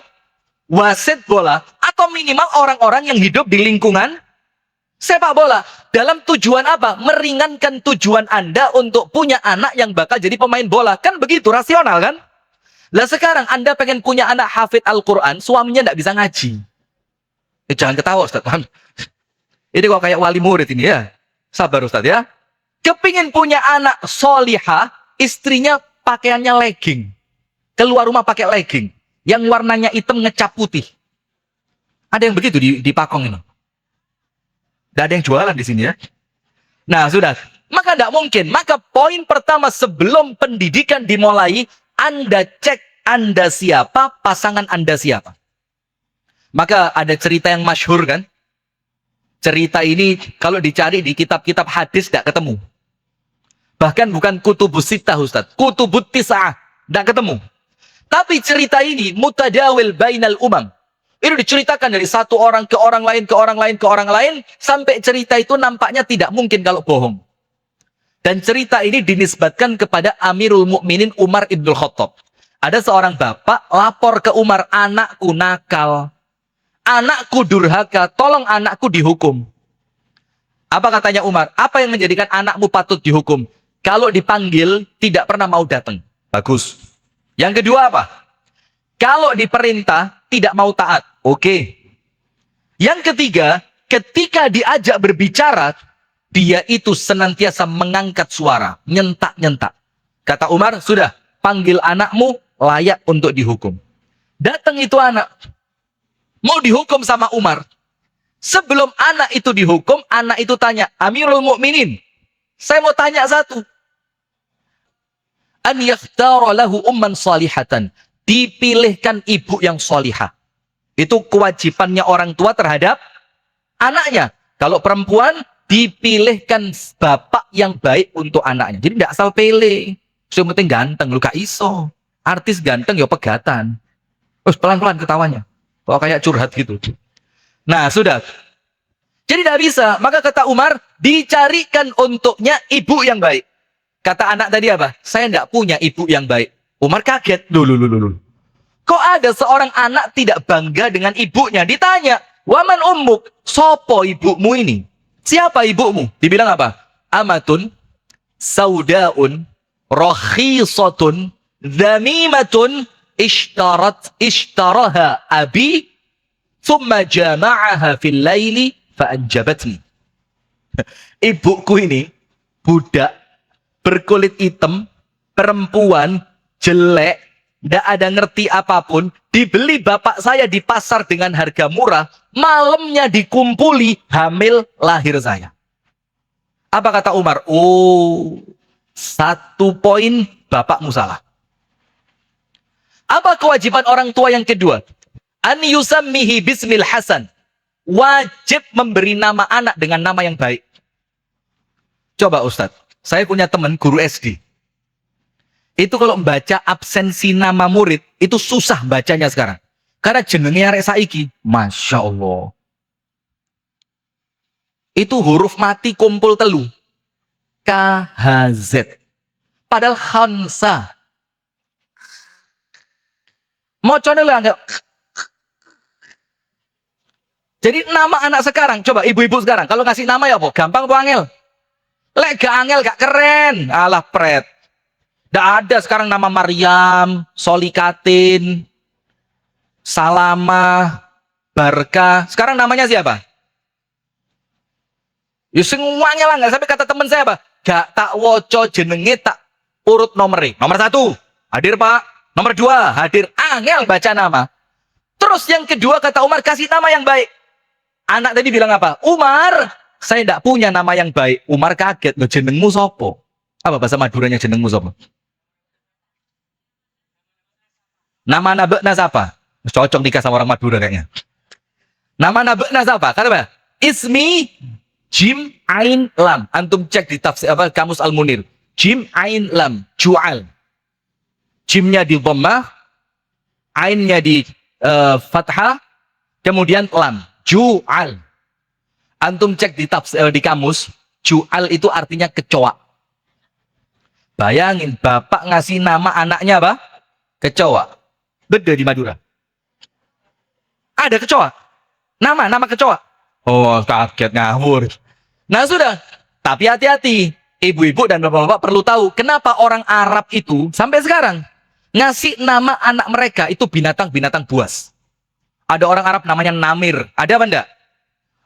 wasit bola, atau minimal orang-orang yang hidup di lingkungan sepak bola. Dalam tujuan apa? Meringankan tujuan Anda untuk punya anak yang bakal jadi pemain bola. Kan begitu, rasional kan? Lah sekarang Anda pengen punya anak hafid Al-Quran, suaminya tidak bisa ngaji. Jangan ketawa Ustaz. Ini kok kayak wali murid ini ya. Sabar Ustaz ya. Kepingin punya anak solihah, istrinya pakaiannya legging. Keluar rumah pakai legging. Yang warnanya hitam ngecap putih. Ada yang begitu di Pakong ini. Tidak ada yang jualan di sini ya. Nah sudah. Maka tidak mungkin. Maka poin pertama sebelum pendidikan dimulai, Anda cek Anda siapa, pasangan Anda siapa. Maka ada cerita yang masyhur kan. Cerita ini kalau dicari di kitab-kitab hadis tidak ketemu. Bahkan bukan kutubus sittah Ustaz. Kutubut tis'ah. Tidak ketemu. Tapi cerita ini mutadawil bainal umam. Ini diceritakan dari satu orang ke orang lain, ke orang lain, ke orang lain. Sampai cerita itu nampaknya tidak mungkin kalau bohong. Dan cerita ini dinisbatkan kepada Amirul Mukminin Umar Ibnul Khattab. Ada seorang bapak lapor ke Umar, anakku nakal. Anakku durhaka, tolong anakku dihukum. Apa katanya Umar? Apa yang menjadikan anakmu patut dihukum? Kalau dipanggil, tidak pernah mau datang. Bagus. Yang kedua apa? Kalau diperintah, tidak mau taat. Oke. Yang ketiga, ketika diajak berbicara, dia itu senantiasa mengangkat suara. Nyentak-nyentak. Kata Umar, sudah, panggil anakmu, layak untuk dihukum. Datang itu anak. Mau dihukum sama Umar. Sebelum anak itu dihukum, anak itu tanya, Amirul Mukminin, saya mau tanya satu. An yakhtara lahu umman salihatan. Dipilihkan ibu yang salihah. Itu kewajibannya orang tua terhadap anaknya. Kalau perempuan, dipilihkan bapak yang baik untuk anaknya. Jadi tidak asal pilih. Yang penting ganteng, lu gak iso. Artis ganteng ya pegatan. Terus pelan-pelan ketawanya. Oh, kayak curhat gitu. Nah, sudah. Jadi tidak bisa. Maka kata Umar, dicarikan untuknya ibu yang baik. Kata anak tadi apa? Saya tidak punya ibu yang baik. Umar kaget. Loh. Kok ada seorang anak tidak bangga dengan ibunya? Ditanya, waman ummuk? Sopo ibumu ini? Siapa ibumu? Dibilang apa? Amatun, saudaun, rakhisatun, dhamimatun, ishtaraha abi thumma jama'aha fil laili fa'anjabatni. Ibuku ini budak berkulit hitam, perempuan, jelek, tidak ada ngerti apapun, dibeli bapak saya di pasar dengan harga murah, malamnya dikumpuli, hamil, lahir saya. Apa kata Umar? Oh, 1 poin bapakmu salah. Apa kewajiban orang tua yang kedua? An yusammihi bismil hasan. Wajib memberi nama anak dengan nama yang baik. Coba Ustadz, saya punya teman guru SD. Itu kalau membaca absensi nama murid, itu susah bacanya sekarang. Karena jenengnya arek saiki, Masya Allah. Itu huruf mati kumpul telu. KHZ. Padahal Hansa. Mocone lu anggap. Jadi nama anak sekarang, coba ibu-ibu sekarang, kalau kasih nama ya apa? Gampang apa angel? Lek gak angel, gak keren. Alah pret. Gak ada sekarang nama Maryam, Solikatin, Salama, Barka. Sekarang namanya siapa? Ya semuanya lah, gak sampai kata teman saya apa? Gak tak woco jenenge tak urut nomornya. Nomor 1, hadir Pak. Nomor 2, hadir. Angel baca nama. Terus yang kedua kata Umar, kasih nama yang baik. Anak tadi bilang apa? Umar, saya tidak punya nama yang baik. Umar kaget, lo jenengmu sopo? Apa bahasa Maduranya jenengmu sopo? Nama nabekna siapa? Cocok nikah sama orang Madura kayaknya. Nama nabekna siapa? Kata apa? Ismi Jim Ain Lam. Antum cek di tafsir apa Kamus Al Munir. Jim Ain Lam, Ju'al. Jimnya di dhammah, ainnya di fathah, kemudian lam, Ju'al. Antum cek di tafsir di kamus, Ju'al itu artinya kecoa. Bayangin bapak ngasih nama anaknya apa? Kecoa. Beda di Madura. Ada kecoa. Nama kecoa. Oh, kaget ngawur. Nah, sudah. Tapi hati-hati. Ibu-ibu dan bapak-bapak perlu tahu kenapa orang Arab itu sampai sekarang ngasih nama anak mereka itu binatang-binatang buas. Ada orang Arab namanya Namir. Ada apa enggak?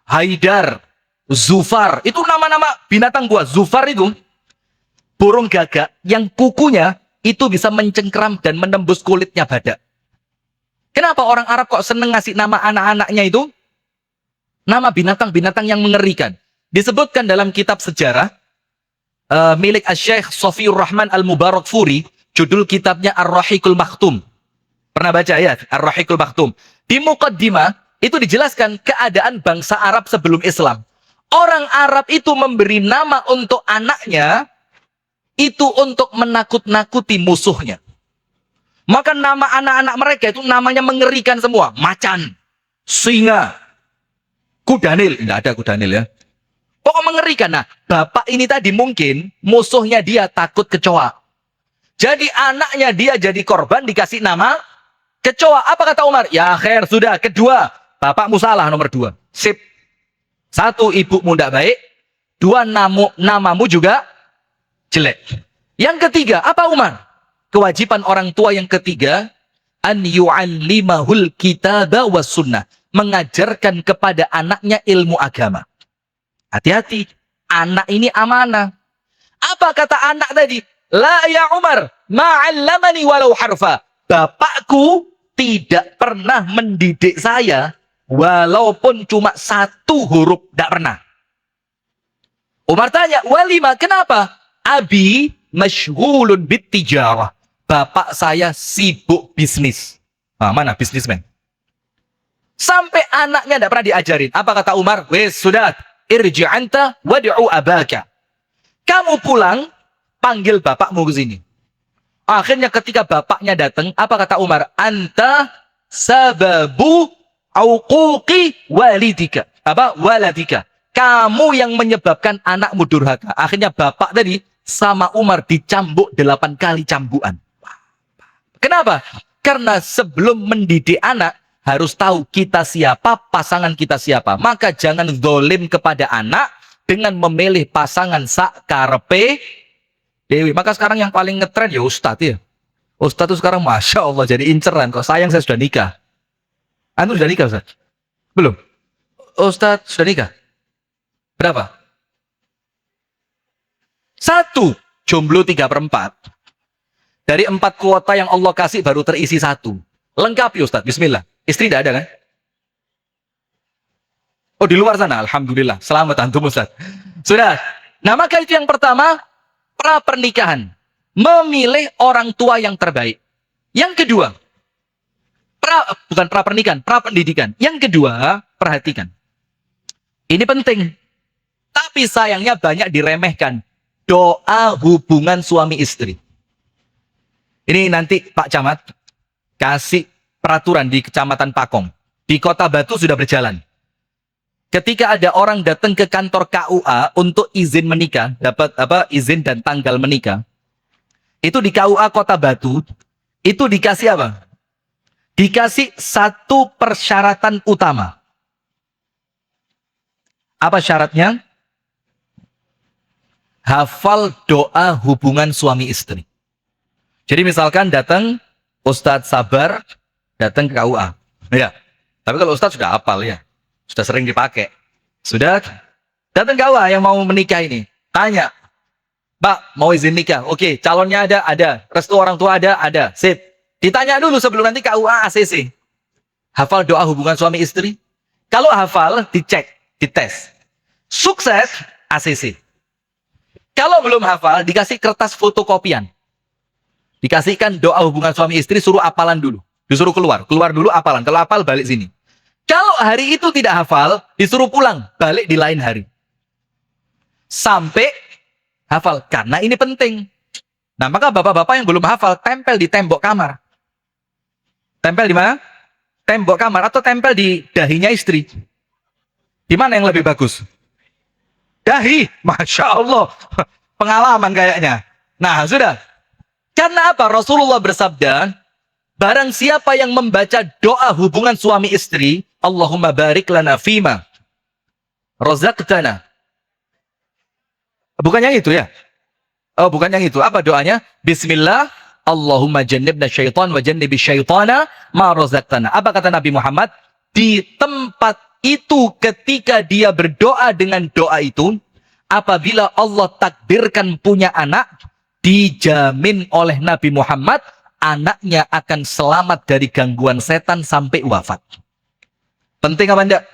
Haidar, Zufar. Itu nama-nama binatang buas. Zufar itu burung gagak yang kukunya itu bisa mencengkeram dan menembus kulitnya badak. Kenapa orang Arab kok seneng ngasih nama anak-anaknya itu? Nama binatang-binatang yang mengerikan. Disebutkan dalam kitab sejarah milik Syekh Sofiur Rahman Al-Mubarakfuri, judul kitabnya Ar-Rahiqul Maktum. Pernah baca ya, Ar-Rahiqul Maktum. Di Muqaddimah itu dijelaskan keadaan bangsa Arab sebelum Islam. Orang Arab itu memberi nama untuk anaknya itu untuk menakut-nakuti musuhnya. Maka nama anak-anak mereka itu namanya mengerikan semua. Macan, singa, kudanil. Tidak ada kudanil ya. Pokok mengerikan. Nah, bapak ini tadi mungkin musuhnya dia takut kecoa. Jadi anaknya dia jadi korban dikasih nama kecoa. Apa kata Umar? Ya khair, sudah. Kedua, bapakmu salah nomor 2. Sip. 1, ibumu tidak baik. 2, namamu juga jelek. Yang ketiga, apa Umar? Kewajiban orang tua yang ketiga, an yu'allimahul kitaba was sunnah. Mengajarkan kepada anaknya ilmu agama. Hati-hati, anak ini amanah. Apa kata anak tadi? La ya Umar, ma'allamani walau harfa. Bapakku tidak pernah mendidik saya, walaupun cuma 1 huruf, tidak pernah. Umar tanya, walima, kenapa? Abi masyghulun bittijarah. Bapak saya sibuk bisnis. Nah, mana bisnismen? Sampai anaknya tidak pernah diajarin. Apa kata Umar? Wes, sudah. Irji' anta wad'u abaka. Kamu pulang, panggil bapakmu ke sini. Akhirnya ketika bapaknya datang, apa kata Umar? Anta sababu auquqi walidika. Apa? Waladika. Kamu yang menyebabkan anakmu durhaka. Akhirnya bapak tadi sama Umar dicambuk 8 kali cambukan. Kenapa? Karena sebelum mendidik anak, harus tahu kita siapa, pasangan kita siapa. Maka jangan zalim kepada anak dengan memilih pasangan sakarepe dewi. Maka sekarang yang paling ngetren ya Ustadz ya. Ustadz itu sekarang Masya Allah jadi inceran. Kok sayang saya sudah nikah. Anda sudah nikah Ustadz? Belum? Ustadz sudah nikah? Berapa? 1. Jomblo 3/4. Dari 4 kuota yang Allah kasih baru terisi 1. Lengkap ya Ustadz, bismillah. Istri tidak ada kan? Oh di luar sana, alhamdulillah. Selamat antum Ustadz. Sudah. Nah maka itu yang pertama, pra pernikahan. Memilih orang tua yang terbaik. Yang kedua, bukan pra pernikahan, pra pendidikan. Yang kedua, perhatikan. Ini penting. Tapi sayangnya banyak diremehkan. Doa hubungan suami istri. Ini nanti Pak Camat kasih peraturan di Kecamatan Pakong. Di Kota Batu sudah berjalan. Ketika ada orang datang ke kantor KUA untuk izin menikah, dapat izin dan tanggal menikah. Itu di KUA Kota Batu, itu dikasih apa? Dikasih 1 persyaratan utama. Apa syaratnya? Hafal doa hubungan suami istri. Jadi misalkan datang Ustadz Sabar, datang ke KUA. Ya. Tapi kalau Ustadz sudah hafal ya. Sudah sering dipakai. Sudah datang KUA yang mau menikah ini. Tanya. Pak, mau izin nikah? Oke, calonnya ada? Ada. Restu orang tua ada? Ada. Sip. Ditanya dulu sebelum nanti KUA ACC. Hafal doa hubungan suami istri? Kalau hafal, dicek, dites. Sukses, ACC. Kalau belum hafal, dikasih kertas fotokopian. Dikasihkan doa hubungan suami istri, suruh apalan dulu. Disuruh keluar. Keluar dulu apalan. Kalau hafal, balik sini. Kalau hari itu tidak hafal, disuruh pulang. Balik di lain hari. Sampai hafal. Karena ini penting. Nah, maka bapak-bapak yang belum hafal, tempel di tembok kamar. Tempel di mana? Tembok kamar. Atau tempel di dahinya istri. Di mana yang lebih bagus? Dahi. Masya Allah. Pengalaman kayaknya. Nah, sudah. Karena apa? Rasulullah bersabda, barang siapa yang membaca doa hubungan suami istri, Allahumma barik lana fima razaqtana. Bukan yang itu ya? Oh, bukan yang itu. Apa doanya? Bismillah, Allahumma jannibna syaitan wa jannibi syaitana ma razaqtana. Apa kata Nabi Muhammad? Di tempat itu ketika dia berdoa dengan doa itu, apabila Allah takdirkan punya anak, dijamin oleh Nabi Muhammad anaknya akan selamat dari gangguan setan sampai wafat. Penting apa enggak?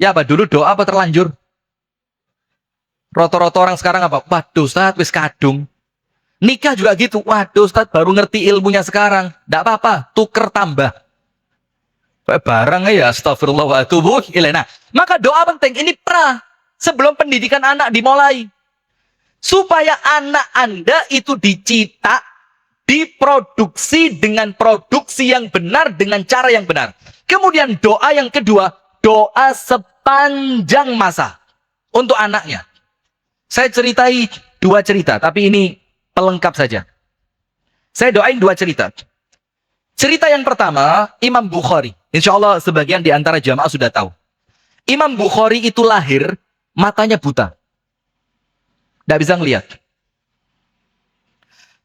Ya apa dulu doa apa terlanjur? Roto-roto orang sekarang apa? Waduh Ustaz, wis kadung. Nikah juga gitu. Waduh Ustaz, baru ngerti ilmunya sekarang. Enggak apa-apa, tuker tambah. Barang ya, astagfirullah wa atubu ilaih. Nah, maka doa penting. Ini sebelum pendidikan anak dimulai. Supaya anak Anda itu dicetak, diproduksi dengan produksi yang benar, dengan cara yang benar. Kemudian doa yang kedua, doa sepanjang masa untuk anaknya. Saya ceritai 2 cerita, tapi ini pelengkap saja. Saya doain 2 cerita. Cerita yang pertama, Imam Bukhari. Insya Allah sebagian di antara jamaah sudah tahu. Imam Bukhari itu lahir, matanya buta. Tidak bisa ngelihat.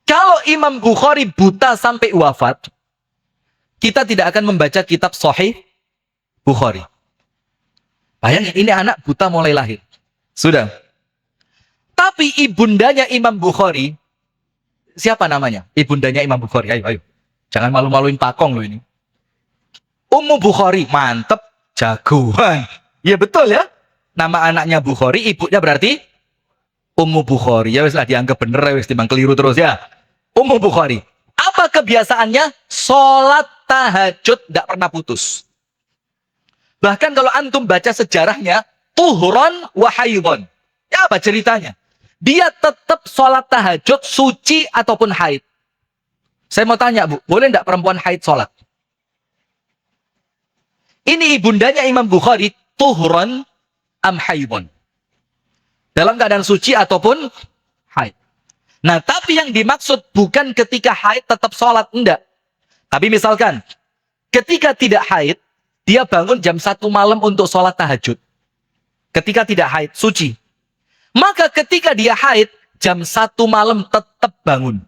Kalau Imam Bukhari buta sampai wafat, kita tidak akan membaca kitab Sahih Bukhari. Bayangin, ini anak buta mulai lahir. Sudah. Tapi ibundanya Imam Bukhari, siapa namanya? Ibundanya Imam Bukhari, ayo. Jangan malu-maluin pakong loh ini. Ummu Bukhari, mantep, jagoan. Ya betul ya. Nama anaknya Bukhari, ibunya berarti Ummu Bukhari. Ya wis lah dianggap bener ya wis timbang keliru terus ya. Ummu Bukhari. Apa kebiasaannya? Sholat tahajud tidak pernah putus. Bahkan kalau antum baca sejarahnya, tuhron wa haidon. Ya apa ceritanya? Dia tetap sholat tahajud suci ataupun haid. Saya mau tanya Bu, boleh tidak perempuan haid sholat? Ini ibundanya Imam Bukhari, tuhron am haidon. Dalam keadaan suci ataupun haid. Nah, tapi yang dimaksud bukan ketika haid tetap sholat, enggak. Tapi misalkan, ketika tidak haid, dia bangun jam 1 malam untuk sholat tahajud. Ketika tidak haid, suci. Maka ketika dia haid, jam 1 malam tetap bangun.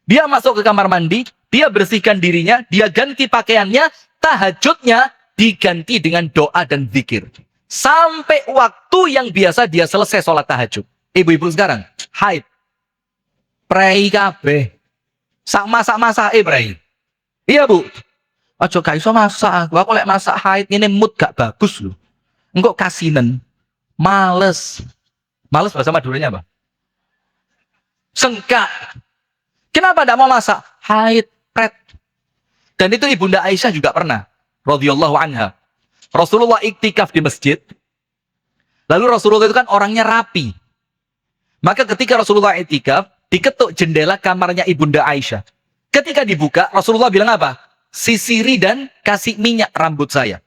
Dia masuk ke kamar mandi, dia bersihkan dirinya, dia ganti pakaiannya, tahajudnya diganti dengan doa dan zikir. Sampai waktu yang biasa dia selesai sholat tahajud. Ibu-ibu sekarang, haid. Prei kabeh. Sak masak prei. Iya Bu. Aja gak iso masak. Aku lek masak haid ini mood gak bagus loh. Engkau kasinen. Males. Males bahasa Maduranya apa? Sengkak. Kenapa tidak mau masak? Haid, pret. Dan itu Ibunda Aisyah juga pernah. Radhiyallahu anha. Rasulullah iktikaf di masjid. Lalu Rasulullah itu kan orangnya rapi. Maka ketika Rasulullah iktikaf, diketuk jendela kamarnya Ibunda Aisyah. Ketika dibuka, Rasulullah bilang apa? Sisiri dan kasih minyak rambut saya.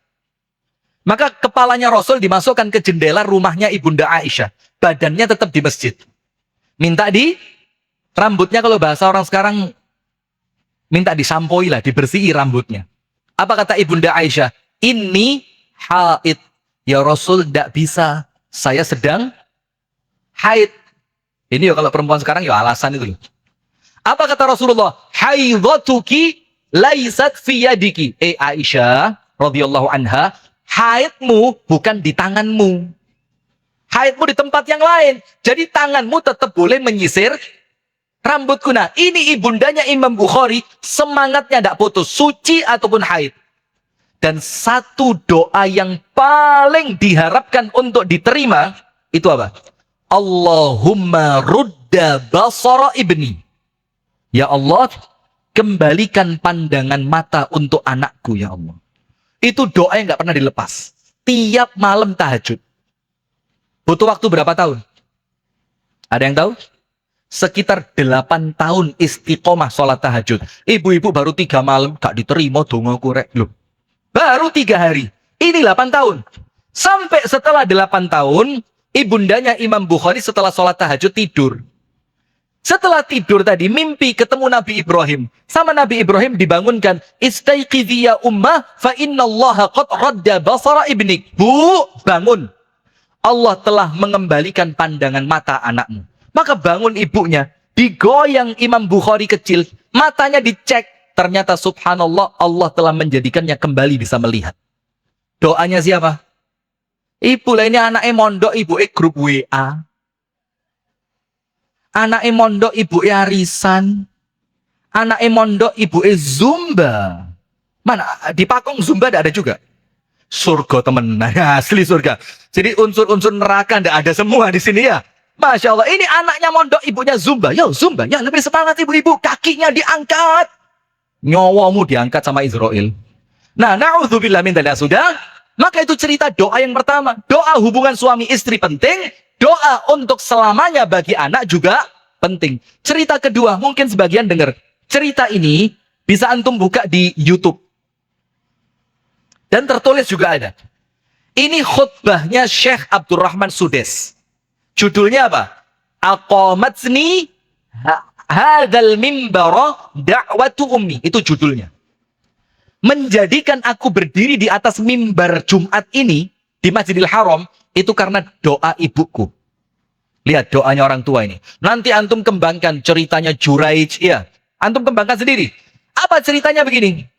Maka kepalanya Rasul dimasukkan ke jendela rumahnya Ibunda Aisyah. Badannya tetap di masjid. Minta rambutnya kalau bahasa orang sekarang, minta disampoi lah, dibersihi rambutnya. Apa kata Ibunda Aisyah? Ini haid. Ya Rasul, tidak bisa. Saya sedang haid. Ini ya kalau perempuan sekarang ya alasan itu. Apa kata Rasulullah? Haidatuki laisat fi yadiki. Aisyah radhiyallahu anha, haidmu bukan di tanganmu. Haidmu di tempat yang lain. Jadi tanganmu tetap boleh menyisir rambutku. Nah, ini ibundanya Imam Bukhari, semangatnya tidak putus, suci ataupun haid. Dan satu doa yang paling diharapkan untuk diterima, itu apa? Allahumma rudda basara ibni. Ya Allah, kembalikan pandangan mata untuk anakku, ya Allah. Itu doa yang nggak pernah dilepas. Tiap malam tahajud. Butuh waktu berapa tahun? Ada yang tahu? Sekitar 8 tahun istiqomah sholat tahajud. Ibu-ibu baru 3 malam, gak diterima donga kurek. Loh, baru 3 hari. Ini 8 tahun. Sampai setelah 8 tahun, ibundanya Imam Bukhari setelah sholat tahajud tidur. Setelah tidur tadi, mimpi ketemu Nabi Ibrahim. Sama Nabi Ibrahim dibangunkan. Istaiqidhi ya ummah, fa innallaha qad radda basara ibnik. Bu, bangun. Allah telah mengembalikan pandangan mata anakmu. Maka bangun ibunya. Digoyang Imam Bukhari kecil. Matanya dicek. Ternyata subhanallah, Allah telah menjadikannya kembali bisa melihat. Doanya siapa? Ibu lah, ini anaknya mondok, ibu grup WA. Anake mondok ibuke arisan. Anake mondok ibuke zumba. Mana di Pakong zumba ada juga. Surga temenan, asli surga. Jadi unsur-unsur neraka ndak ada semua di sini ya. Masya Allah, ini anaknya mondok, ibunya zumba. Yo zumba, ya lebih semangat ibu-ibu. Kakinya diangkat, nyawamu diangkat sama Israel. Nah, na'udzubillah min dzalik sudah. Maka itu cerita doa yang pertama. Doa hubungan suami istri penting. Doa untuk selamanya bagi anak juga penting. Cerita kedua, mungkin sebagian dengar. Cerita ini bisa antum buka di YouTube. Dan tertulis juga ada. Ini khutbahnya Syekh Abdurrahman Sudes. Judulnya apa? Aqamatni hadzal mimbara da'watu ummi. Itu judulnya. Menjadikan aku berdiri di atas mimbar Jumat ini di Masjidil Haram itu karena doa ibuku. Lihat doanya orang tua ini. Nanti antum kembangkan ceritanya Juraij, ya. Antum kembangkan sendiri. Apa ceritanya begini?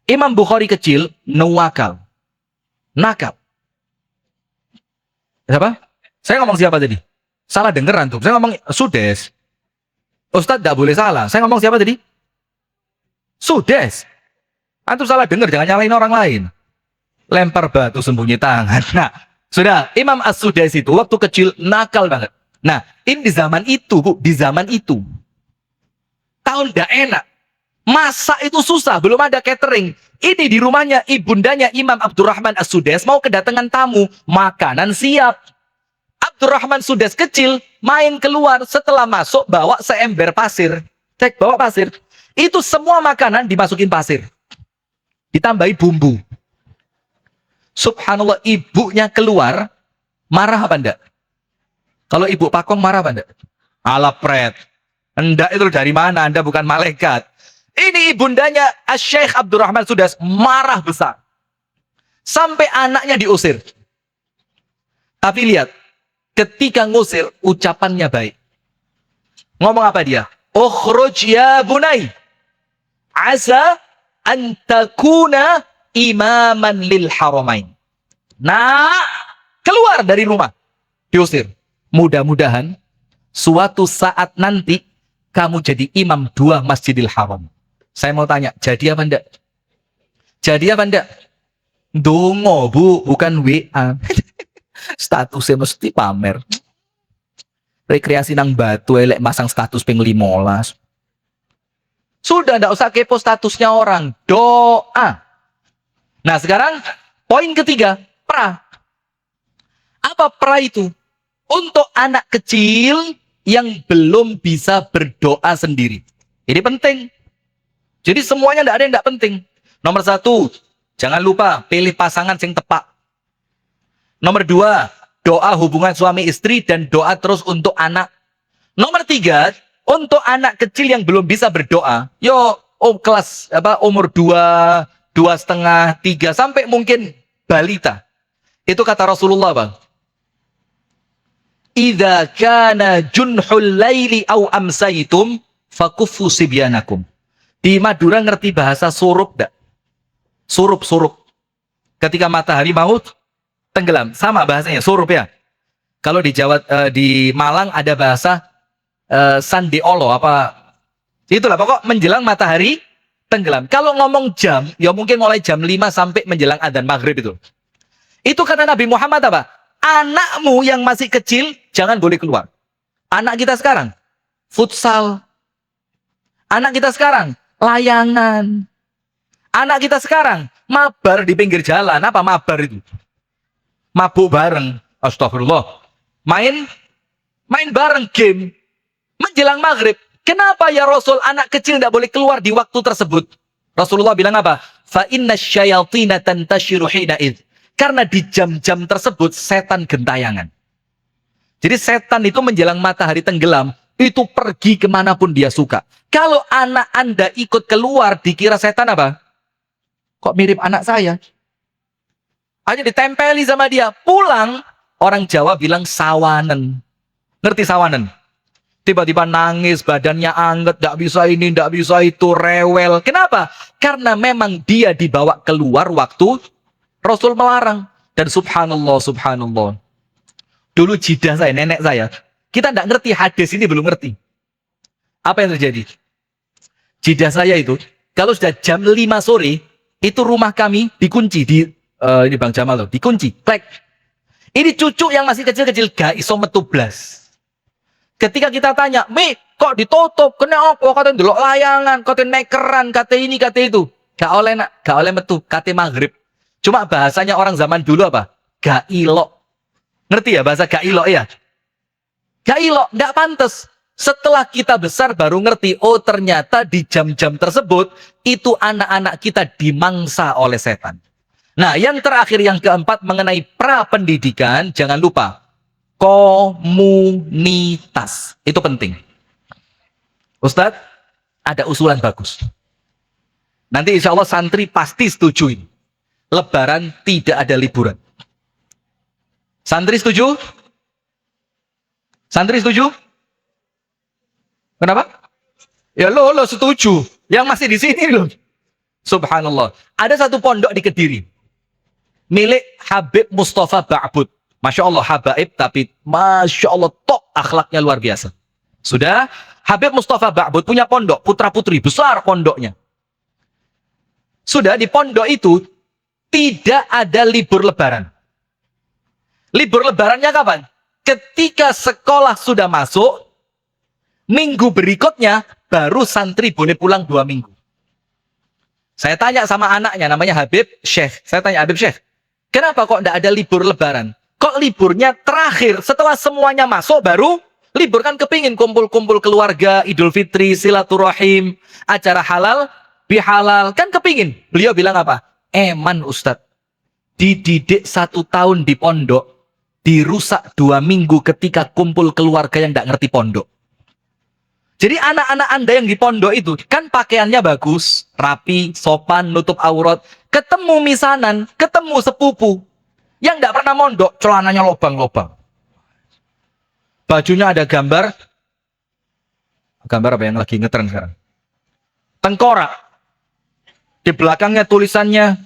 Imam Bukhari kecil, nuwakal. Nakal. Siapa? Saya ngomong siapa tadi? Salah dengeran tuh. Saya ngomong Sudes. Ustadz tidak boleh salah. Saya ngomong siapa tadi? Sudes. Antum salah denger, jangan nyalain orang lain. Lempar batu sembunyi tangan. Nah, sudah. Imam As-Sudes itu waktu kecil nakal banget. Nah, ini di zaman itu, Bu. Di zaman itu. Tahun tidak enak. Masak itu susah, belum ada catering. Ini di rumahnya ibundanya Imam Abdurrahman As-Sudes mau kedatangan tamu, makanan siap. Abdurrahman Sudes kecil main keluar, setelah masuk bawa seember pasir. Cek bawa pasir. Itu semua makanan dimasukin pasir. Ditambahi bumbu. Subhanallah, ibunya keluar, marah apa enggak? Kalau ibu Pakong marah apa enggak? Alapret. Enggak, itu dari mana? Anda bukan malaikat. Ini ibundanya Syekh Abdurrahman Sudes marah besar. Sampai anaknya diusir. Tapi lihat, ketika ngusir, ucapannya baik. Ngomong apa dia? Ukhruj ya bunai. Asa an takuna imaman lil haramain. Nah, keluar dari rumah. Diusir. Mudah-mudahan suatu saat nanti kamu jadi imam 2 Masjidil Haram. Saya mau tanya, jadi apa enggak? Jadi apa enggak? Dongo, Bu, bukan WA. Statusnya mesti pamer. Rekreasi nang batu, elek masang status ping 15. Sudah, enggak usah kepo statusnya orang. Doa. Nah, sekarang poin ketiga, pra. Apa pra itu? Untuk anak kecil yang belum bisa berdoa sendiri. Ini penting. Jadi semuanya tidak ada yang tidak penting. Nomor 1, jangan lupa pilih pasangan yang tepat. Nomor 2, doa hubungan suami istri dan doa terus untuk anak. Nomor 3, untuk anak kecil yang belum bisa berdoa. Yo, kelas umur 2, 2,5, 3 sampai mungkin balita. Itu kata Rasulullah, Bang. Idza kana junhul laili aw amsaytum fakuffu sibyanakum. Di Madura ngerti bahasa surup enggak? Surup. Ketika matahari mau tenggelam, sama bahasanya surup ya. Kalau di Jawa di Malang ada bahasa sandeolo apa? Itulah pokok menjelang matahari tenggelam. Kalau ngomong jam, ya mungkin mulai jam 5 sampai menjelang adzan maghrib itu. Itu kata Nabi Muhammad apa? Anakmu yang masih kecil jangan boleh keluar. Anak kita sekarang futsal. Anak kita sekarang layangan. Anak kita sekarang mabar di pinggir jalan. Apa mabar itu? Mabuk bareng. Astagfirullah. Main bareng game. Menjelang maghrib. Kenapa ya Rasul anak kecil tidak boleh keluar di waktu tersebut? Rasulullah bilang apa? Fa inna syayatina tantashiru hina idz. Karena di jam-jam tersebut setan gentayangan. Jadi setan itu menjelang matahari tenggelam, itu pergi kemanapun dia suka. Kalau anak Anda ikut keluar, dikira setan apa? Kok mirip anak saya? Hanya ditempeli sama dia. Pulang, orang Jawa bilang sawanen. Ngerti sawanen? Tiba-tiba nangis, badannya anget, tidak bisa ini, tidak bisa itu, rewel. Kenapa? Karena memang dia dibawa keluar waktu Rasul melarang. Dan subhanallah. Dulu jidah saya, nenek saya, Kita tidak ngerti hadis ini, belum ngerti. Apa yang terjadi? Jidah saya itu, kalau sudah jam 5 sore, itu rumah kami dikunci. Ini Bang Jamal loh, dikunci. Klek. Ini cucu yang masih kecil-kecil, gak iso metu blas. Ketika kita tanya, Mi, kok ditutup? Kenapa? Katanya delok layangan, katanya naik keran, kata ini, kata itu. Gak oleh nak, gak oleh metu, kata maghrib. Cuma bahasanya orang zaman dulu apa? Gak ilok. Ngerti ya bahasa gak ilok ya? Gak ilok, gak pantas. Setelah kita besar baru ngerti, oh ternyata di jam-jam tersebut, itu anak-anak kita dimangsa oleh setan. Nah, yang terakhir, yang keempat, mengenai pra-pendidikan, jangan lupa. Komunitas. Itu penting. Ustadz, ada usulan bagus. Nanti insya Allah santri pasti setuju ini. Lebaran tidak ada liburan. Santri setuju? Santri setuju? Kenapa? Ya lo setuju. Yang masih di sini loh. Subhanallah. Ada satu pondok di Kediri. Milik Habib Mustafa Ba'bud. Masya Allah habaib, tapi Masya Allah top akhlaknya luar biasa. Sudah, Habib Mustafa Ba'bud punya pondok, putra-putri, besar pondoknya. Sudah, di pondok itu tidak ada libur lebaran. Libur lebarannya kapan? Ketika sekolah sudah masuk, minggu berikutnya baru santri boleh pulang 2 minggu. Saya tanya sama anaknya, namanya Habib Syekh. Saya tanya, Habib Syekh, kenapa kok tidak ada libur lebaran? Kok liburnya terakhir setelah semuanya masuk baru libur? Kan kepingin kumpul-kumpul keluarga, Idul Fitri, silaturahim, acara halal, bihalal. Kan kepingin. Beliau bilang apa? Eman Ustadz. Dididik 1 tahun di pondok, dirusak 2 minggu ketika kumpul keluarga yang tidak ngerti pondok. Jadi anak-anak Anda yang di pondok itu kan pakaiannya bagus, rapi, sopan, nutup aurat. Ketemu misanan, ketemu sepupu yang tidak pernah mondok, celananya lobang-lobang. Bajunya ada gambar apa yang lagi ngetren sekarang? Tengkorak. Di belakangnya tulisannya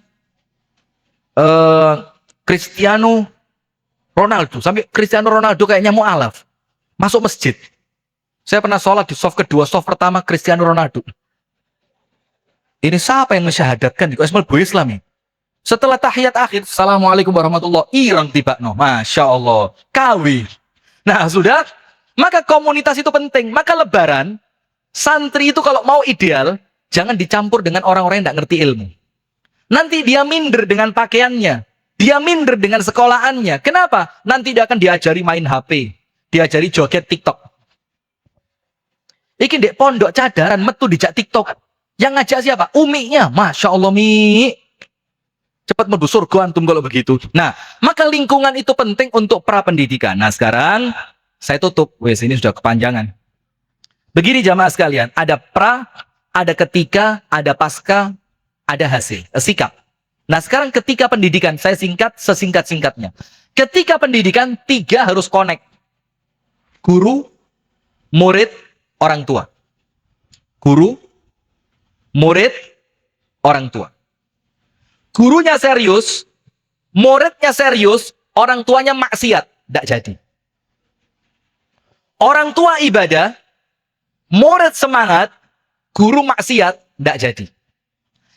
Cristiano Ronaldo. Sampai Cristiano Ronaldo kayaknya mu'alaf. Masuk masjid. Saya pernah sholat di soft kedua, soft pertama Cristiano Ronaldo. Ini siapa yang mensyahadatkan? Ismail Bu Islam. Setelah tahiyat akhir, Assalamualaikum warahmatullahi irang tiba. No, Masya Allah. Kawi. Nah, sudah. Maka komunitas itu penting. Maka lebaran, santri itu kalau mau ideal, jangan dicampur dengan orang-orang yang tidak ngerti ilmu. Nanti dia minder dengan pakaiannya. Dia minder dengan sekolahannya. Kenapa? Nanti dia akan diajari main HP. Diajari joget TikTok. Iki dek pondok cadaran metu dijak TikTok. Yang ngajak siapa? Uminya. Masya Allah, Mi. Cepat mlebu surga antum kalau begitu. Nah, maka lingkungan itu penting untuk pra-pendidikan. Nah, sekarang saya tutup. Wes, ini sudah kepanjangan. Begini jamaah sekalian, ada pra, ada ketika, ada pasca, ada hasil, sikap. Nah, sekarang ketika pendidikan, saya singkat sesingkat-singkatnya. Ketika pendidikan, 3 harus connect. Guru, murid, orang tua. Guru, murid, orang tua. Gurunya serius, muridnya serius, orang tuanya maksiat, tidak jadi. Orang tua ibadah, murid semangat, guru maksiat, tidak jadi.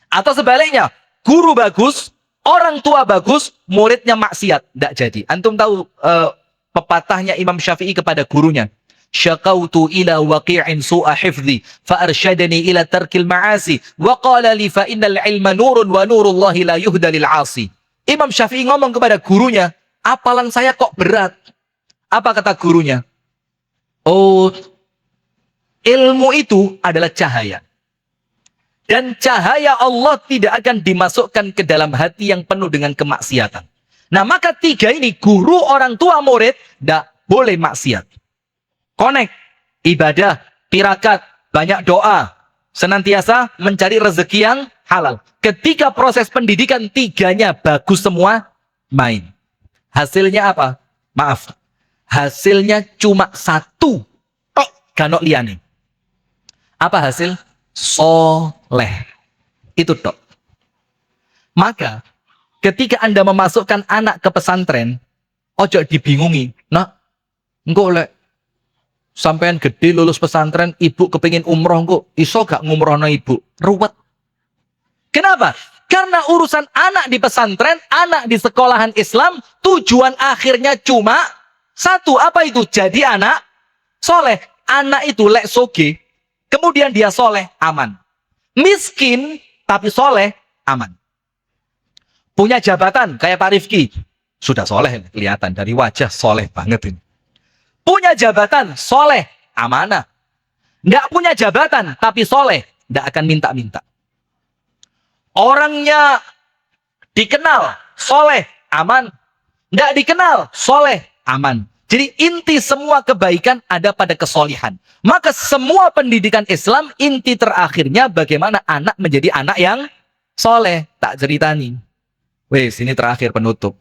Atau sebaliknya, guru bagus, orang tua bagus, muridnya maksiat, tidak jadi. Antum tahu pepatahnya Imam Syafi'i kepada gurunya? Syakautu ila waqi'in su'a hifzi fa arsyadani ila tarkil ma'asi wa qala li fa innal ilma nurun wa nurullahi la yuhda lil 'asi. Imam Syafi'i ngomong kepada gurunya, apalan saya kok berat. Apa kata gurunya? Oh, ilmu itu adalah cahaya. Dan cahaya Allah tidak akan dimasukkan ke dalam hati yang penuh dengan kemaksiatan. Nah, maka 3 ini, guru, orang tua, murid, tidak boleh maksiat. Connect, ibadah, tirakat, banyak doa, senantiasa mencari rezeki yang halal. Ketika proses pendidikan 3-nya bagus semua, main. Hasilnya apa? Maaf, hasilnya cuma 1. Ganok liane. Apa hasil? Soleh. Itu tok. Maka, ketika Anda memasukkan anak ke pesantren, ojo dibingungi. Nah, engkau oleh Sampean gede lulus pesantren, ibu kepingin umroh kok, iso gak ngumrohno ibu? Ruwet. Kenapa? Karena urusan anak di pesantren, anak di sekolahan Islam, tujuan akhirnya cuma satu. Apa itu? Jadi anak soleh. Anak itu lek soge, kemudian dia soleh, aman. Miskin, tapi soleh, aman. Punya jabatan, kayak Pak Rifki. Sudah soleh, kelihatan dari wajah, soleh banget ini. Punya jabatan, soleh, amanah. Nggak punya jabatan, tapi soleh, nggak akan minta-minta. Orangnya dikenal, soleh, aman. Nggak dikenal, soleh, aman. Jadi inti semua kebaikan ada pada kesolihan. Maka semua pendidikan Islam, inti terakhirnya bagaimana anak menjadi anak yang soleh. Tak ceritani. Wes, ini terakhir penutup.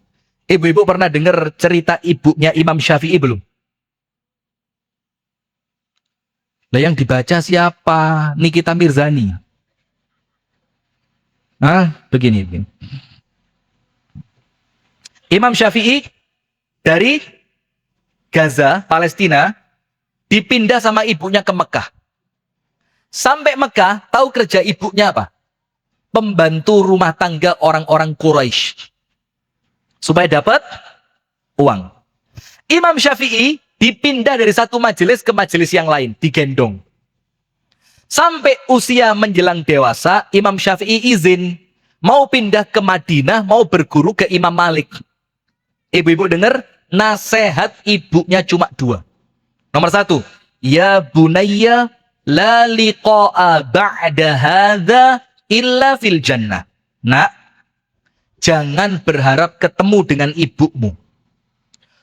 Ibu-ibu pernah dengar cerita ibunya Imam Syafi'i belum? Nah, yang dibaca siapa? Nikita Mirzani. Begini. Imam Syafi'i dari Gaza, Palestina, dipindah sama ibunya ke Mekah. Sampai Mekah, tahu kerja ibunya apa? Pembantu rumah tangga orang-orang Quraisy. Supaya dapat uang. Imam Syafi'i dipindah dari satu majelis ke majelis yang lain, digendong. Sampai usia menjelang dewasa, Imam Syafi'i izin mau pindah ke Madinah, mau berguru ke Imam Malik. Ibu-ibu dengar, nasihat ibunya cuma dua. Nomor satu, ya bunayya la liqa'a ba'da hadza illa fil jannah. Nak, jangan berharap ketemu dengan ibumu.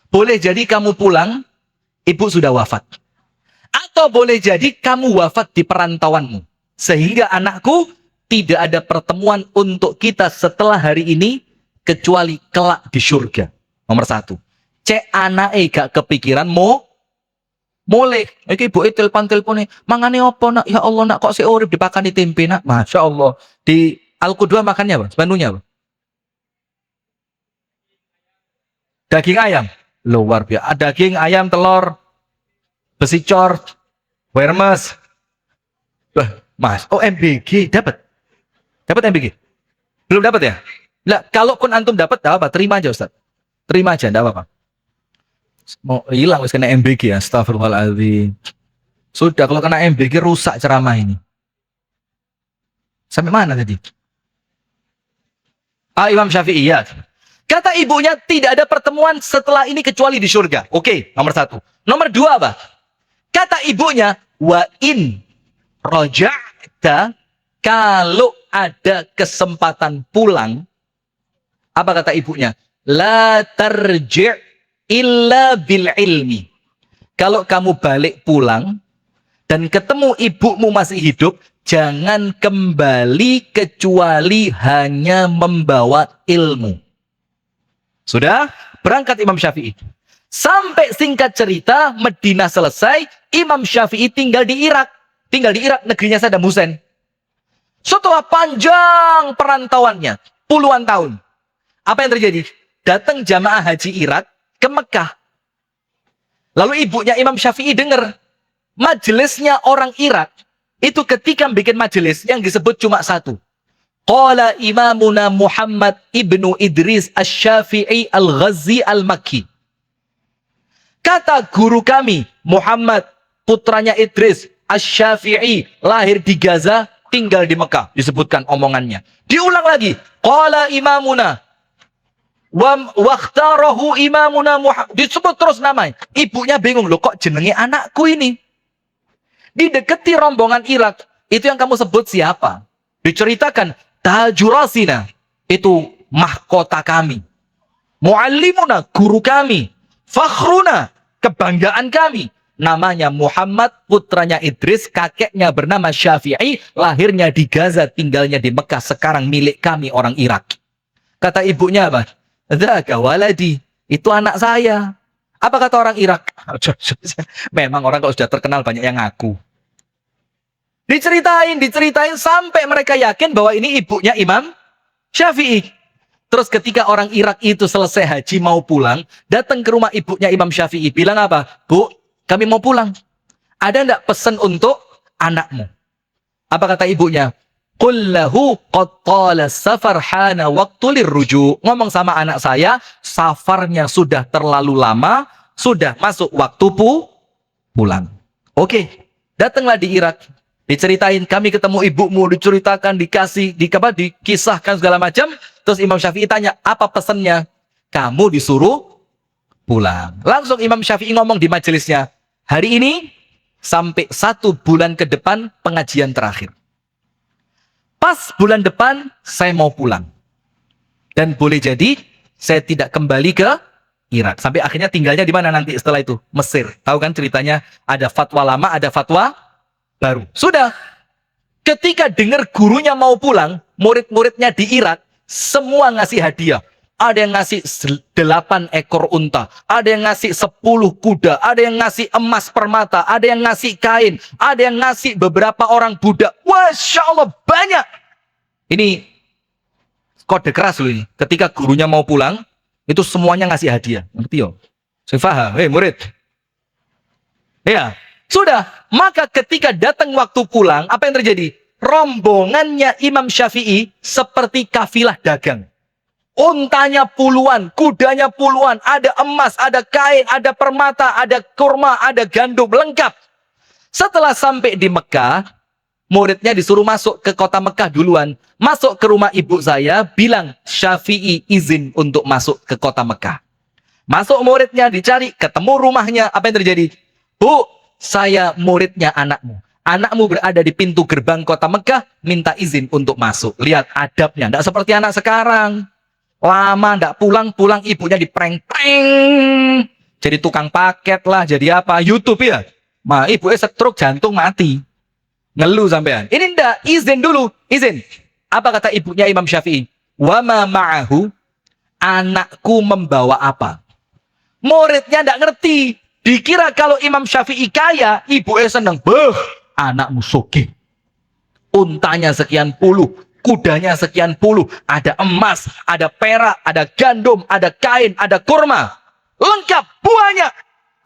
Boleh jadi kamu pulang, ibu sudah wafat. Atau boleh jadi kamu wafat di perantauanmu. Sehingga anakku, tidak ada pertemuan untuk kita setelah hari ini, kecuali kelak di surga. Nomor satu. Cek anake gak kepikiran mulai. Iki ibu telepon-telepone, mangane opo nak? Ya Allah nak, kok si urip dipakani tempe nak? Masya Allah. Di Al-Qudwa makannya apa? Menunya apa? Daging ayam. Luar biasa. Daging ayam, telur, besicor, wermes. Mas, oh MBG dapat. Dapat MBG? Belum dapat ya? Lah, kalaupun antum dapat, apa? Terima aja Ustaz. Terima aja, enggak apa-apa. Mau hilang wis kena MBG ya, astagfirullahaladzim. Sudah, kalau kena MBG rusak ceramah ini. Sampai mana tadi? Imam Syafi'i ya. Kata ibunya, tidak ada pertemuan setelah ini kecuali di surga. Oke, nomor satu. Nomor dua apa? Kata ibunya, wa in roja'ta, kalau ada kesempatan pulang, apa kata ibunya? La tarji' illa bil ilmi. Kalau kamu balik pulang dan ketemu ibumu masih hidup, jangan kembali kecuali hanya membawa ilmu. Sudah berangkat Imam Syafi'i. Sampai singkat cerita, Madinah selesai, Imam Syafi'i tinggal di Irak. Tinggal di Irak, negerinya Saddam Hussein. Setelah panjang perantauannya, puluhan tahun. Apa yang terjadi? Datang jamaah haji Irak ke Mekah. Lalu ibunya Imam Syafi'i dengar, majelisnya orang Irak, itu ketika bikin majelis, yang disebut cuma satu. Qala imamuna Muhammad ibnu Idris Asy-Syafi'i Al-Ghazi Al-Makki. Kata guru kami, Muhammad, putranya Idris Asy-Syafi'i, lahir di Gaza, tinggal di Mekah. Disebutkan omongannya. Diulang lagi. Qala imamuna. Wakhtarahu imamuna Muhammad. Disebut terus namanya. Ibunya bingung, loh kok jenenge anakku ini? Didekati rombongan Irak. Itu yang kamu sebut siapa? Diceritakan, Tajurasina, itu mahkota kami. Muallimuna, guru kami. Fakhruna, kebanggaan kami. Namanya Muhammad, putranya Idris, kakeknya bernama Syafi'i, lahirnya di Gaza, tinggalnya di Mekah, sekarang milik kami orang Irak. Kata ibunya apa? Dzaka waladi, itu anak saya. Apa kata orang Irak? Memang orang kalau sudah terkenal banyak yang ngaku. Diceritain sampai mereka yakin bahwa ini ibunya Imam Syafi'i. Terus ketika orang Irak itu selesai haji mau pulang, datang ke rumah ibunya Imam Syafi'i, bilang apa? Bu, kami mau pulang. Ada ndak pesan untuk anakmu? Apa kata ibunya? Qul lahu qad tala safar hana waqtu lirruju. Ngomong sama anak saya, safarnya sudah terlalu lama, sudah masuk waktu pulang. Oke, datanglah di Irak. Diceritain, kami ketemu ibumu, diceritakan, dikisahkan segala macam. Terus Imam Syafi'i tanya, apa pesannya? Kamu disuruh pulang. Langsung Imam Syafi'i ngomong di majelisnya, hari ini sampai 1 bulan ke depan pengajian terakhir. Pas bulan depan saya mau pulang. Dan boleh jadi saya tidak kembali ke Irak. Sampai akhirnya tinggalnya di mana nanti setelah itu? Mesir. Tahu kan ceritanya? Ada fatwa lama, ada fatwa baru. Sudah. Ketika dengar gurunya mau pulang, murid-muridnya di Irak, semua ngasih hadiah. Ada yang ngasih 8 ekor unta, ada yang ngasih 10 kuda, ada yang ngasih emas permata, ada yang ngasih kain, ada yang ngasih beberapa orang budak. Masya Allah, banyak. Ini kode keras loh ini. Ketika gurunya mau pulang, itu semuanya ngasih hadiah. Ngerti yo? Saya paham. Murid. Ya, sudah. Maka ketika datang waktu pulang, apa yang terjadi? Rombongannya Imam Syafi'i seperti kafilah dagang. Untanya puluhan, kudanya puluhan, ada emas, ada kain, ada permata, ada kurma, ada gandum, lengkap. Setelah sampai di Mekah, muridnya disuruh masuk ke kota Mekah duluan. Masuk ke rumah ibu saya, bilang Syafi'i izin untuk masuk ke kota Mekah. Masuk muridnya, dicari, ketemu rumahnya. Apa yang terjadi? Bu, saya muridnya anakmu. Anakmu berada di pintu gerbang kota Mekah, minta izin untuk masuk. Lihat adabnya, tidak seperti anak sekarang. Lama ndak pulang ibunya diprank-prank. Jadi tukang paket lah, jadi apa? YouTube ya. Nah, ibunya stroke jantung mati. Ngeluh sampean. Ini ndak, izin dulu, izin. Apa kata ibunya Imam Syafi'i? Wa ma ma'ahu, anakku membawa apa? Muridnya ndak ngerti. Dikira kalau Imam Syafi'i kaya, ibunya seneng. Beuh, anakmu sugih. Untanya sekian puluh. Kudanya sekian puluh, ada emas, ada perak, ada gandum, ada kain, ada kurma. Lengkap, banyak.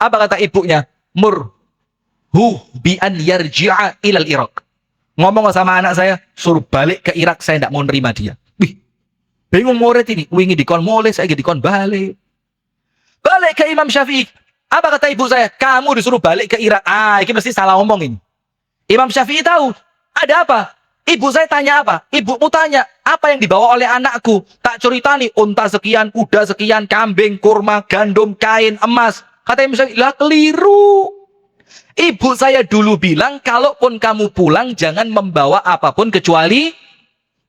Apa kata ibunya? Murhu bi an yarji'a ilal Irak. Ngomong sama anak saya, suruh balik ke Irak, saya tidak mau nerima dia. Wih, bingung murid ini. Wingi dikon mulai, saya dikon balik. Balik ke Imam Syafi'i. Apa kata ibu saya? Kamu disuruh balik ke Irak. Ini mesti salah ngomongin. Imam Syafi'i tahu. Ada apa? Ibu saya tanya apa? Ibumu tanya, apa yang dibawa oleh anakku? Tak ceritani, unta sekian, kuda sekian, kambing, kurma, gandum, kain, emas. Kata Imam Syafi'i, lah keliru. Ibu saya dulu bilang, kalaupun kamu pulang, jangan membawa apapun kecuali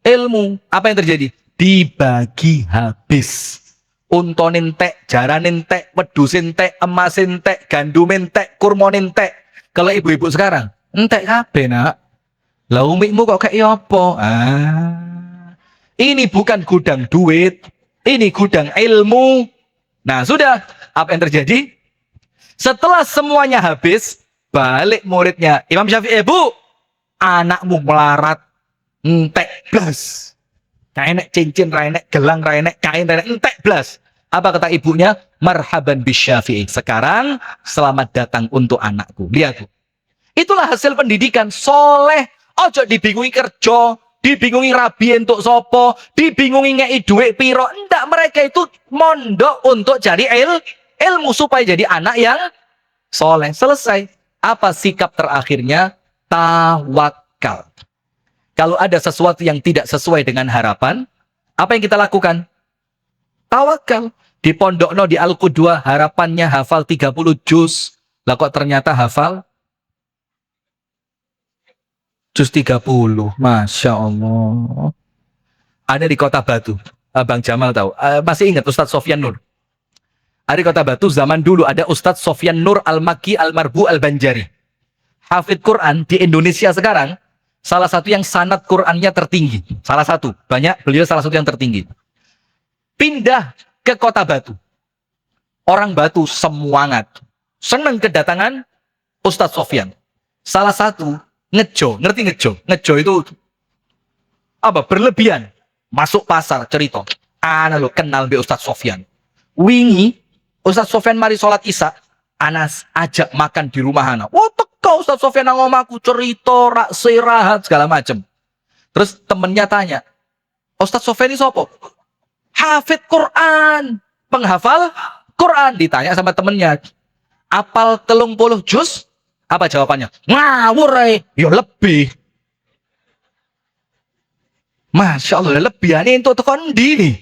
ilmu. Apa yang terjadi? Dibagi habis. Untonin tek, jaranin tek, wedusin tek, emasin tek, gandumin tek, kurmonin tek. Kalau ibu-ibu sekarang, entek kabeh nak. Lah umikmu kok kayak apa? Ini bukan gudang duit, ini gudang ilmu. Nah sudah, apa yang terjadi? Setelah semuanya habis, balik muridnya Imam Syafi'i, Bu, anakmu melarat, entek blas. Kainek cincin, rainek gelang, rainek kain, rainek entek blas. Apa kata ibunya? Marhaban bisyafi'i. Sekarang selamat datang untuk anakku. Lihat, Bu. Itulah hasil pendidikan soleh. Ojo dibingungi kerja, dibingungi rabi untuk sopo, dibingungi ngei duit piro. Enggak, mereka itu mondok untuk cari ilmu supaya jadi anak yang soleh. Selesai. Apa sikap terakhirnya? Tawakal. Kalau ada sesuatu yang tidak sesuai dengan harapan, apa yang kita lakukan? Tawakal. Di Pondokno di Al-Qudwa harapannya hafal 30 juz. Lah kok ternyata hafal juz 30, Masya Allah. Ada di Kota Batu, Bang Jamal tahu. Masih ingat Ustadz Sofyan Nur? Ada di Kota Batu, zaman dulu ada Ustadz Sofyan Nur Al-Makki Al-Marbu Al-Banjari. Hafidh Quran di Indonesia sekarang, salah satu yang sanad Qurannya tertinggi. Salah satu, banyak, beliau salah satu yang tertinggi. Pindah ke Kota Batu. Orang Batu semangat. Senang kedatangan Ustadz Sofyan. Salah satu, ngejo, ngerti ngejo? Ngejo itu apa? Berlebihan. Masuk pasar cerita. Ana lo kenal be Ustadz Sofyan. Wingi Ustadz Sofyan mari sholat Isya, Anas ajak makan di rumah ana. Oh teko Ustaz Sofyan nang omaku cerita, rak sirahat segala macem. Terus temennya tanya, Ustaz Sofyan ini sopo? Hafid Quran, penghafal Quran. Ditanya sama temennya, apal 30 juz? Apa jawabannya? Ngawur ya lebih. Masya Allah, lebih ini untuk tekan di.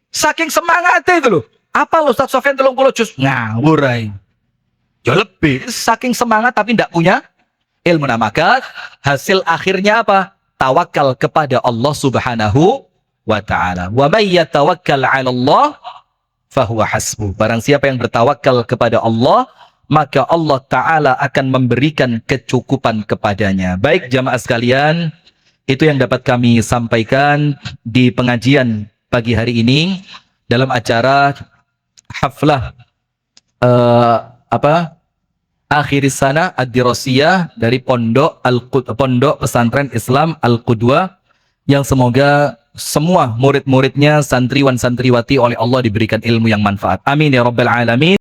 Saking semangatnya itu loh. Apa lo Ustaz Sofyan 30 juz? Ngawur ya lebih. Saking semangat tapi tidak punya ilmu. Nah, maka hasil akhirnya apa? Tawakal kepada Allah Subhanahu wa ta'ala. Wa may yatawakkal 'ala Allah fahuwa hasbuh. Barang siapa yang bertawakal kepada Allah, maka Allah Ta'ala akan memberikan kecukupan kepadanya. Baik jamaah sekalian, itu yang dapat kami sampaikan di pengajian pagi hari ini dalam acara haflah akhiris sana ad-dirasiyah dari pondok pesantren Islam Al-Qudwah, yang semoga semua murid-muridnya, santriwan santriwati oleh Allah diberikan ilmu yang manfaat. Amin ya rabbal alamin.